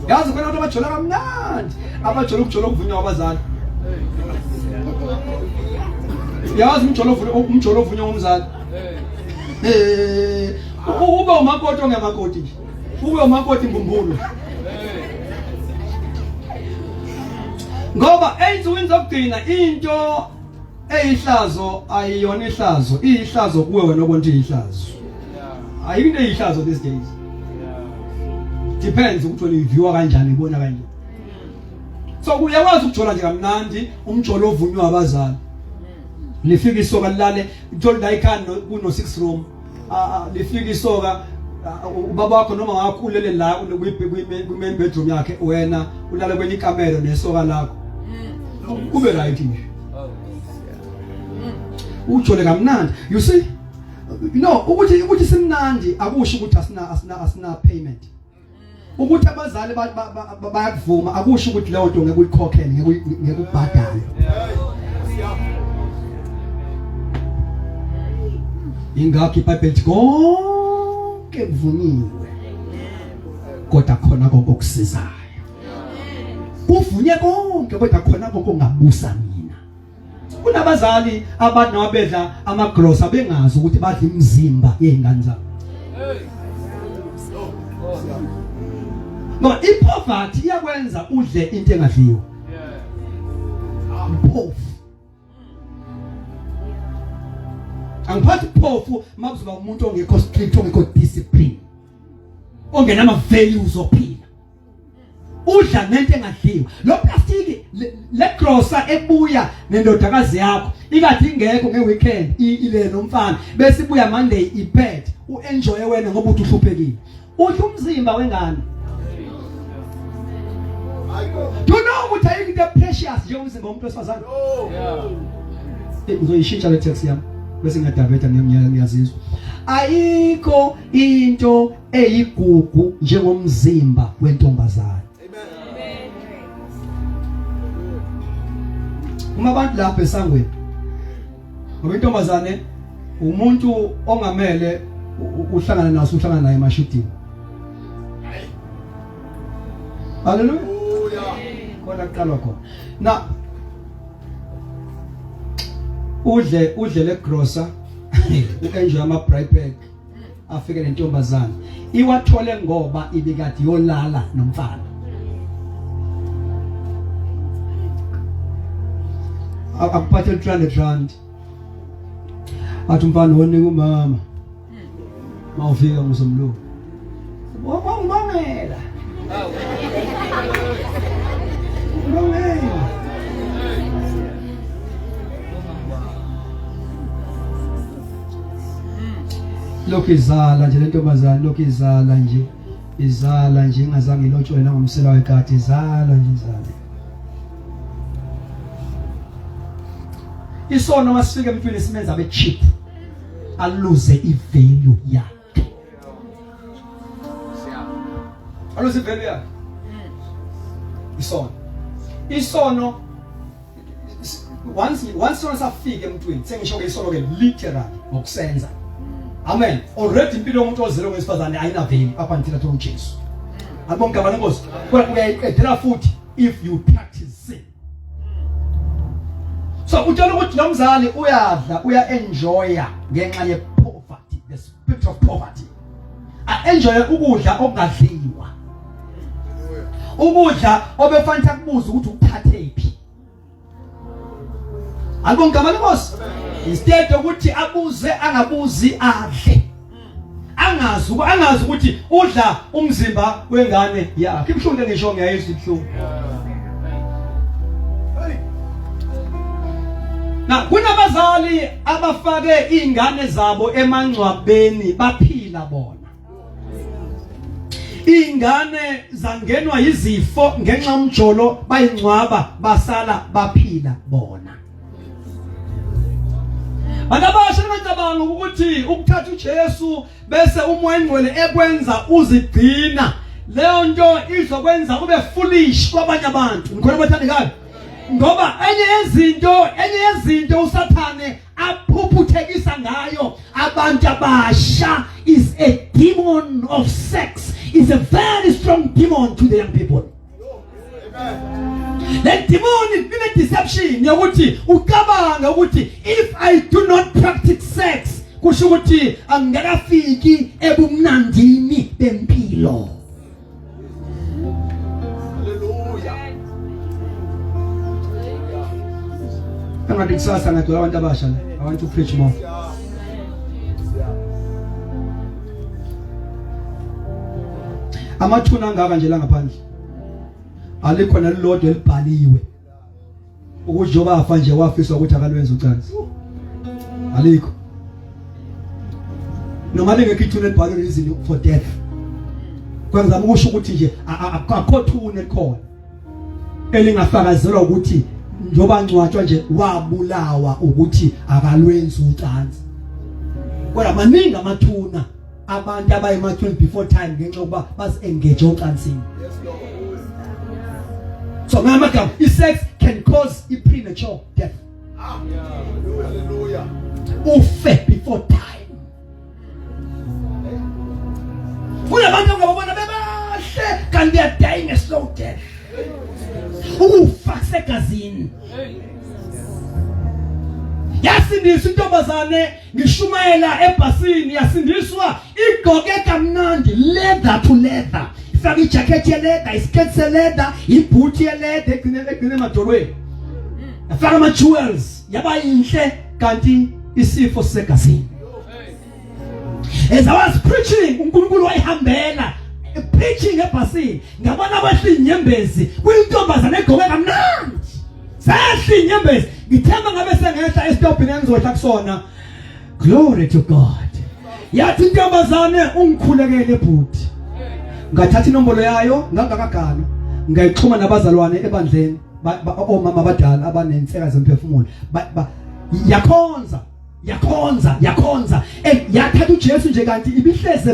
Yazi khona abantu abajola kamnandi, abajola ukujola ukuvunywa abazali. Yazi umjolo ovunywa umzali. Ube umakoti ongemakoti nje. Ube umakoti imbumbulu. Ngoba eyinsukwini zokugcina into eyihlazo ayiyona ihlazo, iyihlazo kuwe wena obonke iyihlazo. Ayikho eyihlazo these days. Depends ukuthi wena iviewa kanjani ibona kanjani. So uyakwazi ukujola nje kamnandi umjolo ovunywa abazali. Lifika isoka lilale uthola la ikhanda kuno 6 room. Lifika isoka ubaba wakho noma ngakhulele la ku-main bedroom yakhe wena ulala kwenye ikamero nesoka lakho. Kube right nje. Ujole kamnandi. You see? No, ukuthi simnandi akusho ukuthi asina payment. Ukuthi abazali bayakuvuma akusho ukuthi leyo nto ngeke uyikhokhele ngeke ubhadale. Ingakho iBhayibheli konke kuvunyiwe kodwa khona konke okusizayo. Kuvunye konke kodwa khona konke ongabusa mina. Kunabazali abantu nabedla amagrosa bengazi ukuthi badla imizimba yezingane zabo. No, ipoverty iyakwenza udle into engadliwa. Phofu. Angiphathi phofu makuzoba umuntu ongekho strict ongekho discipline. Ongenama values ophila. Udla nento engadliwa. Lo plastic le grocer ebuya nendodakazi yakho ikade ingekho ngeweekend ile nomfana bese ibuya Monday ipet uenjoy wena ngoba uthi uhluphekile. Udla umzimba wengane. Do you know what I think the precious njengomzimba womuntu wesifazane? Ngizoyishintsha le text yami bese ngiyadabeta ngiyazizwa. Ayikho into eyigugu njengomzimba wentombazane. Amen. Uma abantu lapha esangweni ngoba intombazane umuntu ongamele uhlangana naso uhlangana naye emashidini. Hallelujah. Kona kuqalwa khona. Na udle le grocer uenjoy ama bright bag afike lentombazana iwathole ngoba ibikade yolala nomfana. Akuphathe 300 rand. Athi umfana wona kumama. Mawufika ngizomlungu. Wangibangela. Lokhu izala nje lentombazana lokhu izala nje ingazange ilotshwe ngomsela wekati izala nje. Isono masifike emntwini simenza abe cheap aluze ivalue yakhe. Aluze ivalue yakhe. Isono once sona safika emntwini sengisho ke isono ke literally ngokusenza Amen. Already impilo yomuntu ozelo ngesifazane ayinaveli up until athole uJesu. Albonke abantu Nkosi. Kodwa uyayiqedela futhi if you practice sin. So uthola ukuthi nomzali uyadla, uya-enjoya ngenxa ye-poverty, the spirit of poverty. A-enjoye ukudla okungadliwa. Ukudla obefanele kubuza ukuthi ukuthathephi. Albonke abantu Nkosi. Instead ukuthi abuze angabuzi adle. Angazi ukuthi udla umzimba wengane yakhe. Ibhlungu ngisho ngiyayizwa ibhlungu. Na kunabazali abafake izingane zabo emangcwabeni baphila bona. Izingane zangenwa izifo ngenxa umjolo bayingcwaba basala baphila bona. Banabasha ngicabanga ukuthi ukuthatha uJesu bese umoya engcwele ekwenza uzigcina leyo nto izokwenza ube foolish kwabanye abantu. Ngikhona bathandekayo. Ngoba enye yezinto uSathane aphuphuthekisa ngayo abantu abasha is a demon of sex. Is a very strong demon to the young people. That demon is a deception. Yokuthi ucabanga ukuthi if I do not practice sex kusho ukuthi angakafiki ebumnandini bempilo. I want to preach more. Amathuna angaka nje la ngaphandle. Alikho nalilodwa elibhaliwe. Ukuthi njoba afa nje wafisa ukuthi akalwenza ucansi. Alikho. Noma lengekho ithuna elibhaliwe reason for death. Kwenzama ukusho ukuthi nje akho thuna elikhona. Elingafakazelwa ukuthi njoba ngcwatshwa nje wabulawa ukuthi akalwenza ucansi. Kodwa maningi amathuna abantu abayemathuni before time ngenxa yokuba basi-engage ocansini. So ngamagama, sex can cause premature death. Hallelujah. Ufe before time. Kunabantu ngabona bebahle kanti they are dying a slow death. Ufa segazini. Yasindiswa intombazane ngishumayela ebhasini yasindiswa igoke kamnandi leather to leather. Ifaka ijacket ye leather, iskirt se leather, iboots ye leather egcine emadolweni. Afaka ama jewels yaba yinhle kanti isifo segazini. As I was preaching uNkulunkulu wayihambela preaching ebhasini ngabona abahli inyembezi kuyintombazane egoke kamnandi. Sahli inyembezi ngithemba ngabe sengehla esitobhini engizohla kusona. Glory to God. Yathi intombazane ungikhulekele bhuti. Ngathatha inombolo yayo ngangakagana ngayixhuma nabazalwane ebandleni omama abadala abanenseka zemphefumulo yakhonza yathatha uJesu nje kanti ibihleze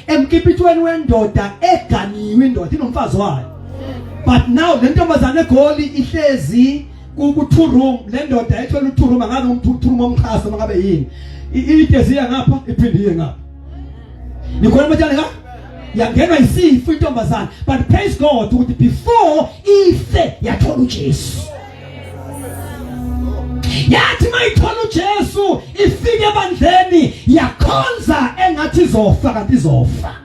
emkipitweni wendoda eganiwe indoda inomfazi wayo. But now le ntombazane egoli ihlezi ku-2 room le ndoda ethola u2 room angabe u2 room omkhasa mangabe yini ideziya ngapha iphinde iye ngapha. Nikhona bathandeka yangenwa isifo intombazane, but praise God ukuthi before ife yathola uJesu. Yathi mayithola uJesu ifike ebandleni yakhonza engathi izofa kanti izofa.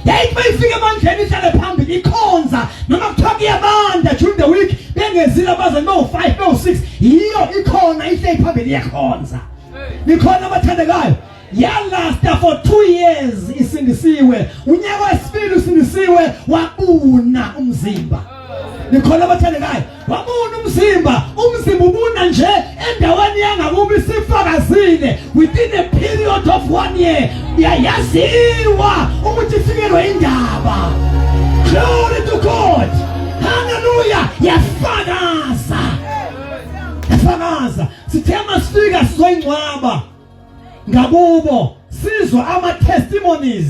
Yayithi mayifike ebandleni ihlale phambili ikhonza noma kuthiwa kuyabanda during the week bengezile abaze no5 no6 yiyo ikhona ihle phambili yakhonza. Nikhona abathandekayo yalasta for 2 years isindisiwe, unyaka wesibili usindisiwe wabuna umzimba. Nikhona abathandekayo wabuna umzimba ubuna nje endaweni yangakubi sifakazile within a period of 1 year yaziwa ukuthi ifikelwe indaba. Glory to God. Hallelujah. Yafakaza sithema sifika sizoyingcwaba ngakubo sizwa ama testimonies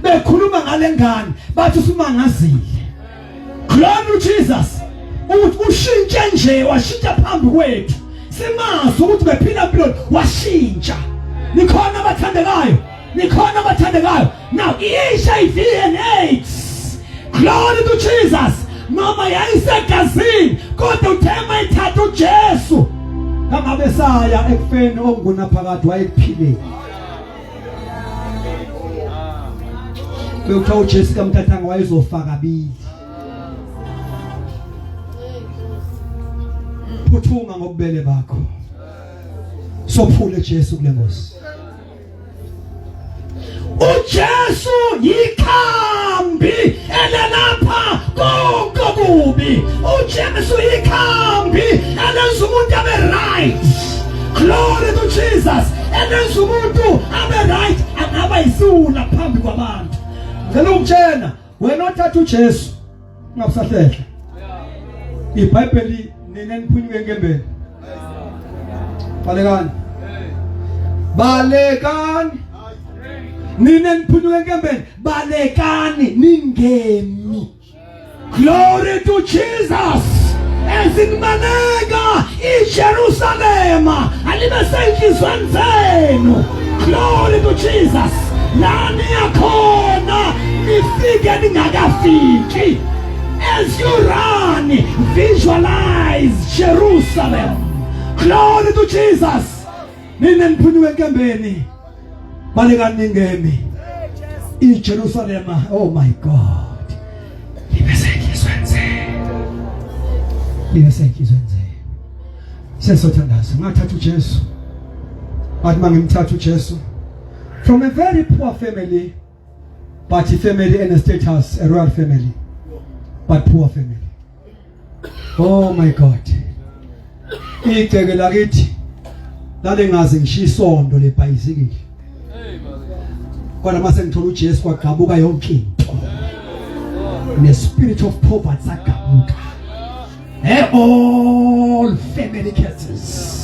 bekhuluma ngalengane bathi simangazile. Glory to Jesus. Ushintshe nje washintsha phambi kwethu simazi ukuthi bephila impilo washintsha. nikhona abathandekayo, nikhona abathandekayo. Now i-HIV and AIDS, glory to Jesus, noma yayisegazini kodwa uthema ithatha uJesu kangabe saya ekufeni ongunaphakade wayekuphileni. Bekuthiwa uJesu kamthathanga wayezofa kabili. Phuthuma ngobubele bakho, sophule Jesu kule ngosi. uJesu yikhambi elelapha konke kubi. uJesu yikhambi elenza umuntu abe right. Glory to Jesus. Elenza umuntu abe right, angaba yisula phambi kwabantu. Ngicela ukutshela wena othatha uJesu ungabusahlehla. iBhayibheli nina niphunyuke enkembeni. Balekani. Balekani. Nina niphunyuke enkembeni. Balekani ningemi. Glory to Jesus. Ezinmaneka iJerusalem alibe senhlizweni zenu. Glory to Jesus. Nani yakhona nifike ningakafiki. As you run, visualize Jerusalem. Glory to Jesus. Nina niphunyuke enkembeni. Balekani ningemi. iJerusalem, oh my God. Libe senhlizweni zenu. Libe senhlizweni zenu. Sesothandaza ngathatha uJesu. Bathi mangimthatha uJesu from a very poor family, but a family in a status, a royal family, but poor family. Oh my God. Igceke lakithi lalengazi ngishisondo lebhayisikili. Kodwa mase ngithola uJesu kwagabuka yonke into. Ne spirit of poverty sagabuka. All family curses.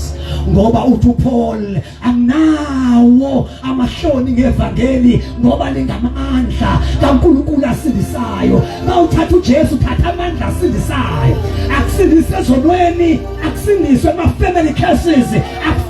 Ngoba uthi uPaul anginawo amahloni ngevangeli ngoba lingamandla kaNkulunkulu asindisayo. Bawuthatha uJesu uthatha amandla asindisayo. Akusindise ezonweni, akusindiswe ama family curses,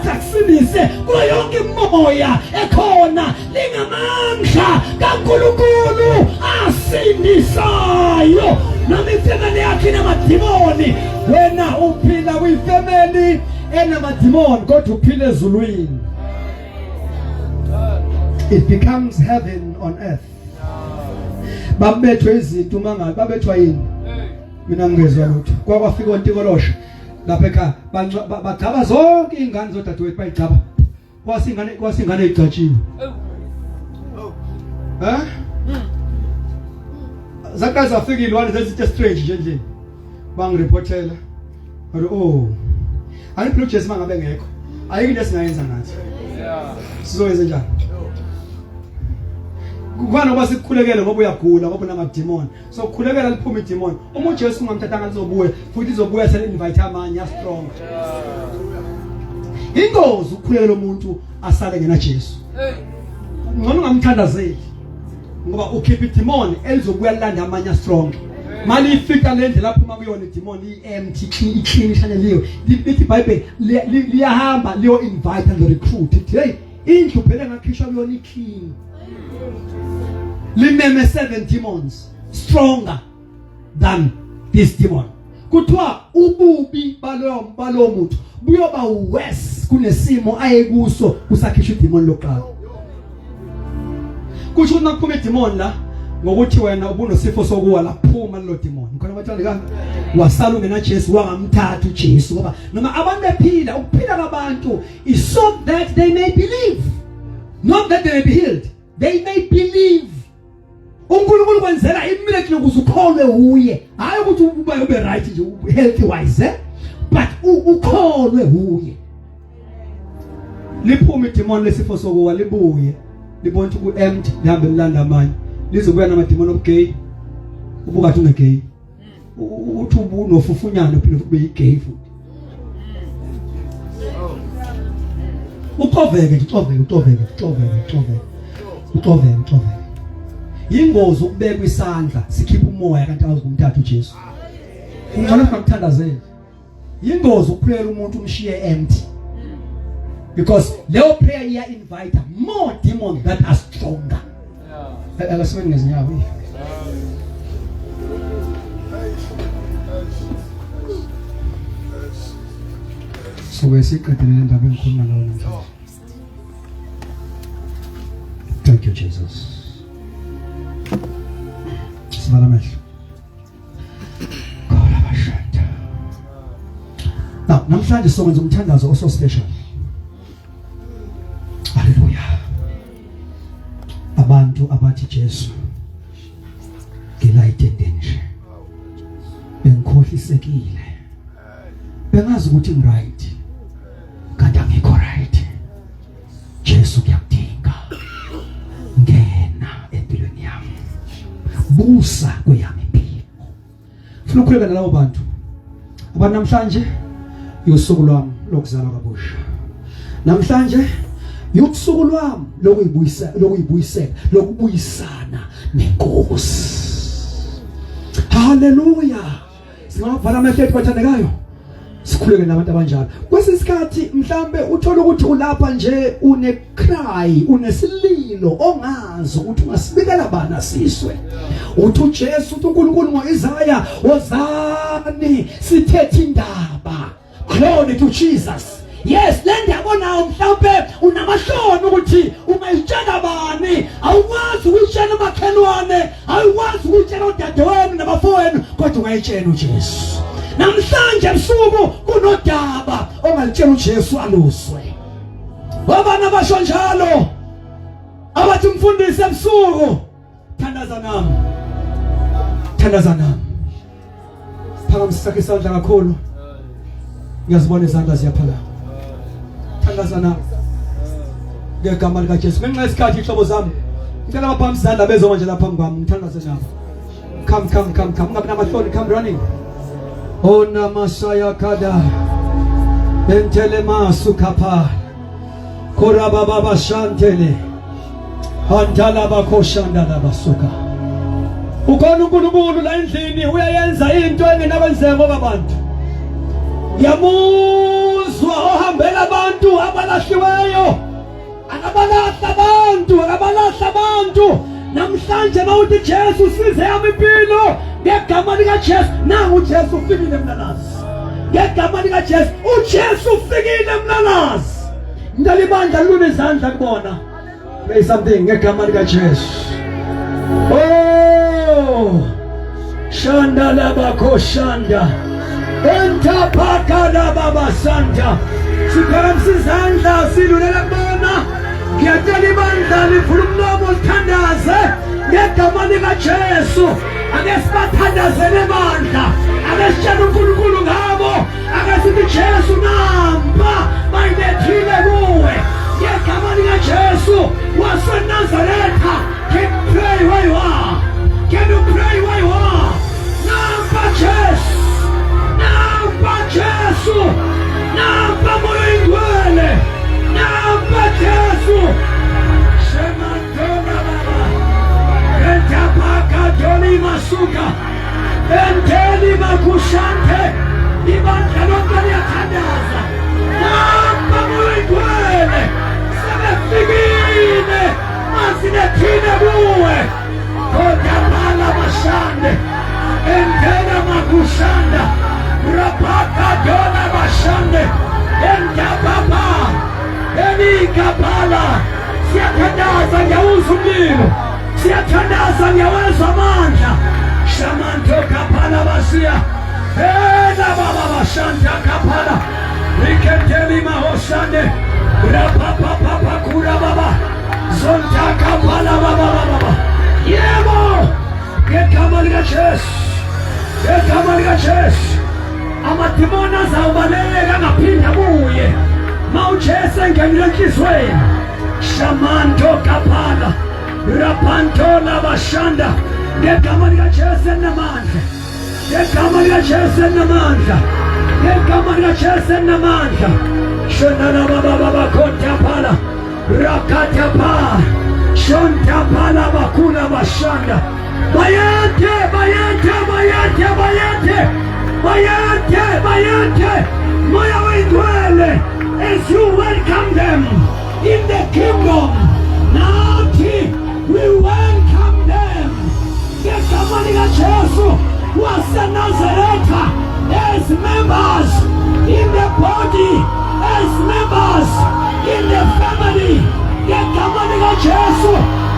akusindise kuyo yonke imoya ekhona lingamandla kaNkulunkulu asindisayo. Noma ifamily yakhe inamadimoni, wena uphila kuyifamily enamadimoni kodwa uphila ezulwini. It becomes heaven on earth. Babethwe izinto mangabe babethwa yini? Mina ngezwe lutho. Kwakwafika ontikolosha lapha ekhaya bagcaba zonke izingane zodadewethu bayigcaba. Kwasingane igcatshiwe. Zakaza afikile wale zezinto strange nje endlini. Bangireportela. Oh. Ayikho uJesu mangabe ngekho. Ayikho into esingayenza nathi. Sizoyenza njani? Kufana ngoba sikukhulekele ngoba uyagula ngoba unamadimoni. So ukukhulekela liphuma idimoni. Uma uJesu ungamthathanga lizobuya futhi lizobuya sele invite amanye strong. Ingozi ukukhulekela umuntu asale ngena Jesu. Ngcono ungamthandazeli. Ngoba ukhipha idimoni elizobuya lilanda amanye strong. Mali ifika lendle lapho uma kuyona idimoni iempty iclean ishane lithi iBhayibheli liyahamba liyo invite and recruit. Hey, indlu phela ngakhishwa kuyona iclean. Limeme 7 demons stronger than this demon. Kuthiwa ububi balowo muntu buyoba worse kunesimo ayekuso kusakhishwa idemon loqala. Kusho nakuphuma idemon la ngokuthi wena ubunosifo sokuwa laphuma lo demon. Khona bathandekanga wasala ungena Jesu wangamthatha uJesu ngoba noma abantu bephila ukuphila kwabantu is so that they may believe, not that they may be healed. They may believe. uNkulunkulu kwenzela imiracle ukuze ukholwe uye, hayi ukuthi ube right nje healthy wise, but ukholwe uye. Liphuma idemon lesifo sokuwa libuye libona ukuthi ku empty lihambe lilanda amanye lizobuya namademon obugay ubukathi ungegay uthi ubunofufunyana phela ube yigay futhi. Uxoveke. Ingozi ukubeka isandla sikhipha umoya kanti awukumthatha uJesu. Ungcono ukuthandazela. Ingozi ukuphelela umuntu umshiye empty. Because leyo prayer iya invite more demons that are stronger. Akasimeni ngezinyawo. So wesiqedile indaba engikhuluma nayo namhlanje. Thank you Jesus. Sivala amehlo. Now, namhlanje sokwenza umthandazo oso special. Hallelujah. Abantu abathi Jesu ngilayite nje. Bengikhohlisekile. Bengazi ukuthi ngiright. Kanti angikho right. Jesu ngiyakudinga. Ngena empilweni yami. Busa kweyami impilo. Ufuna ukukhuleka nalabo bantu. Abantu namhlanje usuku lwami lokuzalwa kabusha. Namhlanje usuku lwami lokubuyisana nenkosi. Hallelujah. Singavala amehlo bathandekayo. Sikhuleke nabantu abanjalo. Kwesisikhathi mhlambe uthola ukuthi ulapha nje une cry, unesililo ongazi ukuthi ungasibikela bana siswe. Uthi uJesu uthi uNkulunkulu ngoIsaya wozani sithethe indaba. Glory to Jesus. Yes, lende yabona mhlambe unamahloni ukuthi ungayitshela bani, awukwazi ukutshela makhelwane, awukwazi ukutshela udadewenu nabafowenu, kodwa ungayitshela uJesu. Namhlanje ebusuku kunodaba ongalitshela uJesu aluswe. Wabana basho njalo abathi mfundisi ebusuku thandaza nami. Thandaza nami. Phakamisa isandla kakhulu. Ngiyazibona izandla ziyaphakama. Thandaza nami. Ngegama lika Jesu. Ngenxa yesikhathi ihlobo zami. Ngicela abaphambi izandla bezoma nje lapha ngami ngithandaze nami. Come. Ngabe namahloni come running. Oh namasaya kada. Entele masukapa. Koraba baba shantele. Antala bakoshanda basuka. Ukhona uNkulunkulu la endlini uyayenza into engenakwenzeka ngobabantu. Yamuzwa ohambela abantu abalahliweyo. Akabalahla abantu. Namhlanje mawuthi Jesu size yami impilo. Ngegama lika Jesu nangu uJesu ufikile mnanazi. Ngegama lika Jesu uJesu ufikile mnanazi. Ndalibandla lune izandla kubona. Say something ngegama lika Jesu. Oh! Shanda labako shanda. Enta pakala baba santa. Siphakamisa izandla silulela kubona. Ngiyacela ibandla livule umlomo lithandaze ngegama lika Jesu. Ake sibathandazele bandla. Ake sitshele uNkulunkulu ngabo. Ake sithi Jesu namba bayilethile kuwe. Ngegama lika Jesu waseNazaretha. Can you pray where you are? Can you pray where you are? Namba Jesu. Namba Jesu. Namba Moyingwele. Namba Jesu. Shemantona baba. Entapaka Joni Masuka. Enteli makushante. Ibanda nokali atandaza. Namba Moyingwele. Sebefigine. Masinetine buwe. Kodamala mashande. Entela makushanda. Rapaka Jona mashande. Entapapa. Enikapala. Siyatandaza ngiyawuzwa umlilo. Siyatandaza ngiyawezwa amandla. Shamanto kapala basia. Ela baba bashanta kapala. Rikenteli mahoshande. Rapapapapa kura baba. Zonta kapala baba. Yebo. Ngegama lika Jesu. Ngegama lika Jesu. Amadimona zawubaleka ngaphinda buye. Mawujesu engenile enhlizweni. Shamanto kapala. Rapanto labashanda. Ngegama lika Jesu enamandla. Ngegama lika Jesu enamandla. Ngegama lika Jesu enamandla. Shonala baba kontapala. Rakatapa. Shontapala bakula bashanda. Bayante. Moya wengwele. as you welcome them in the kingdom, nathi we welcome them. Ngegama likaJesu waseNazaretha as members in the body, as members in the family. Ngegama likaJesu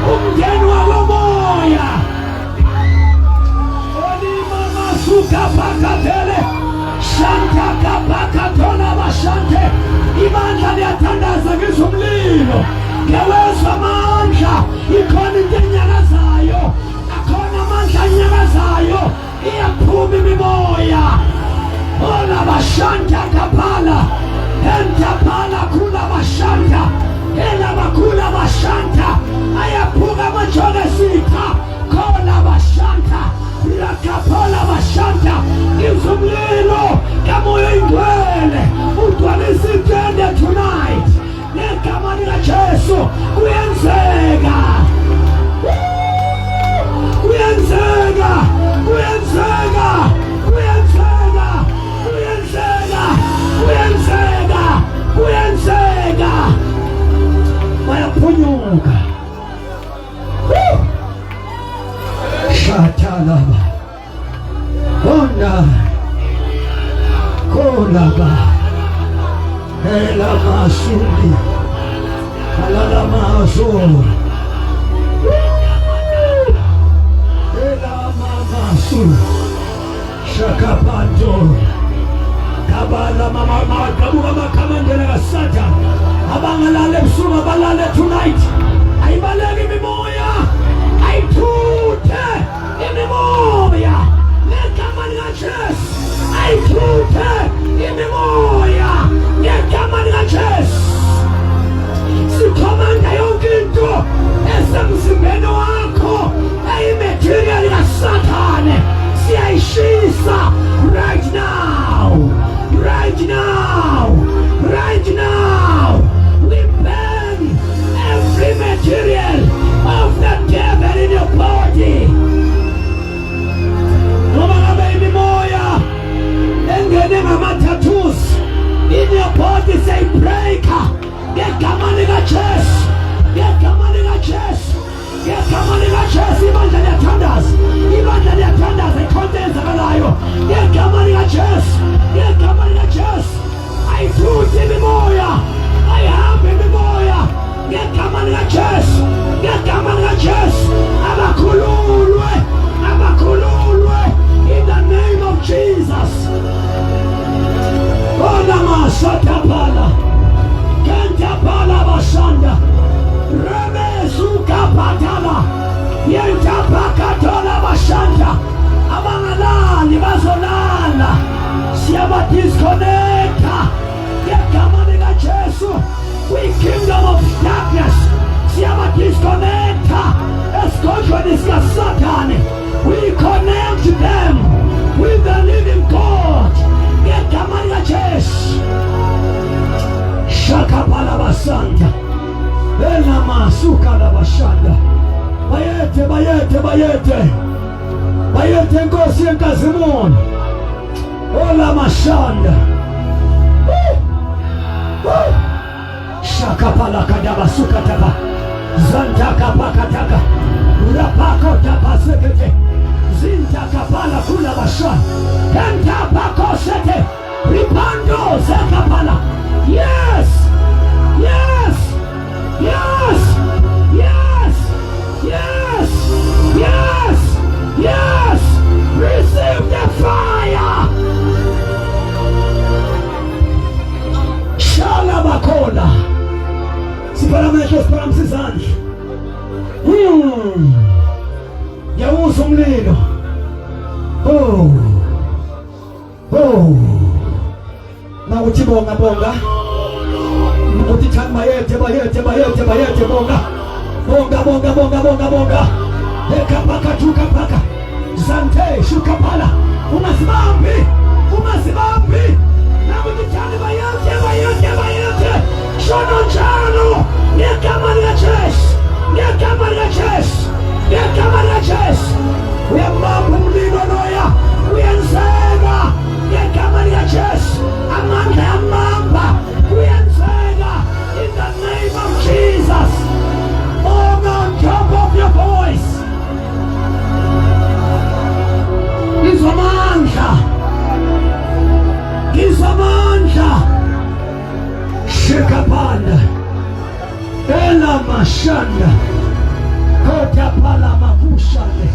umndeni wakomoya olimama suka pakatele shanta kapakatona bashante ibandla liyathandaza ngizumlilo ngewezwa amandla ikhona into enyakazayo akhona amandla anyakazayo iyaphuma imimoya ola bashanta kapala entapala kula bashanta ela bakula bashanta ayaphuka amajola sitha kola bashanta rakapola bashanta ngizumlilo kamoya ingcwele udwalisa intende tonight ngegama likaJesu kuyenzeka kuyenzeka kuyenzeka kuyenzeka kuyenzeka kuyenzeka kuyenzeka bayaphunyuka shatalaba ona kolaba ela masuli kalala maso ela mamasu shakapanto kabala mama kabuka makamandela kasata abangalale ebusuku abalale tonight ayibaleke imimoya ayithuthe imimoya ngegama likaJesu ayithuthe imimoya ngegama likaJesu sikhomanda yonke into esemzimbeni wakho eyimaterial kaSathane siyayishisa right now, right now, right now. We burn every material of the devil in your body. Noma baby moya, engene mama tattoos in your body say breaker. Get come likaJesu, get come likaJesu, get come likaJesu. Ibandla liyathandaza, ibandla liyathandaza ikhontenza kalayo. Get come likaJesu, get come likaJesu. Ayithuthe imimoya, ayihambe imimoya. Get come likaJesu, get come likaJesu. Abakhululwe, abakhululwe in the name of Jesus. Ola masatapala, kantapala basanda, rebezuka patala, yentapakatola basanda. Abangalali bazolala, siyaba disconnecta. Ngegama likaJesu, we kingdom of darkness, siyaba disconnecta. Esigodlweni sikaSathane, we connect them with the living God. Ngegama likaJesu. Shakapala basanda, ela masuka la bashanda. Bayete, bayete, bayete, bayete nkosi yenkazimuni. Ola mashanda. Shakapala kadaba sukataba, zantaka pakataka, urapako tapasekete, zintakapala kula bashan, kantapako sete, ripando zakapala. Yes, yes, yes, yes, yes, yes, yes. Receive the fire. Shala bakola. Siparamesho siparamsizani. Yawuza umlilo. Oh. Oh. Na uthi bonga bonga. Uthi thani bayethe bayethe bayethe bayethe bonga. Bonga bonga bonga bonga bonga. Ekapaka tukapaka. Zante shukapala. Umazibambi. Umazibambi. Na uthi thani bayethe bayethe bayethe. Shono chano. Ngegama likaJesu. Ngegama likaJesu. Ngegama likaJesu. Uyambamba umlilo loya. Uyenzeka. Ngegama likaJesu. Amandla yamamba. Uyenzeka. Lama shanda kota pala makushale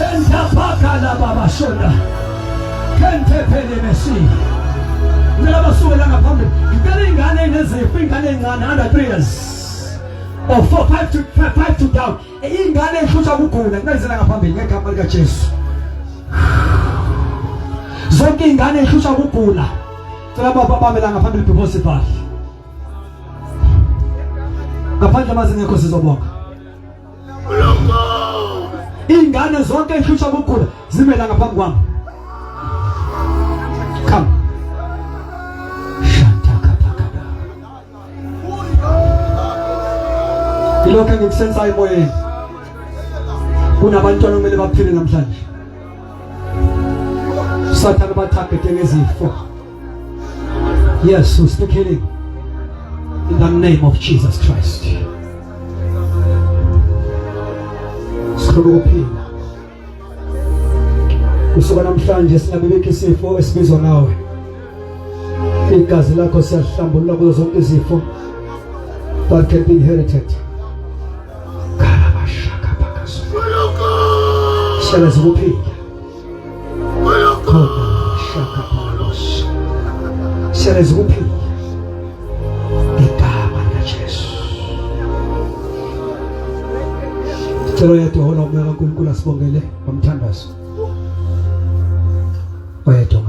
entapaka la baba shonda kente pele mesi nabasuka ngaphambili ngicela ingane nezipho ingane encane under 3 years or 5 to down ingane ehlutsha ukugula ngicela ngaphambili ngegama lika Jesu zonke ingane ehlutsha ukugula cela baba bamela ngaphambili before sibhali ngaphandle maze ngekho sizobonga ingane zonke ehlutsha ukugula zimela ngaphambi kwami come ilokho ngikusenza emoyeni kunabantwana kumele baphile namhlanje Satan batarget ngezifo yes we speak healing in the name of Jesus Christ Sikuphila kusuka namhlanje singabibeka isifo esibizwa nawe igazi lakho siyahlambulula kuzo zonke izifo that can be inherited Shall us repeat? Shall us repeat? Celo yetu hona umeka kunkulu asibongele bamthandazo. Oyedwa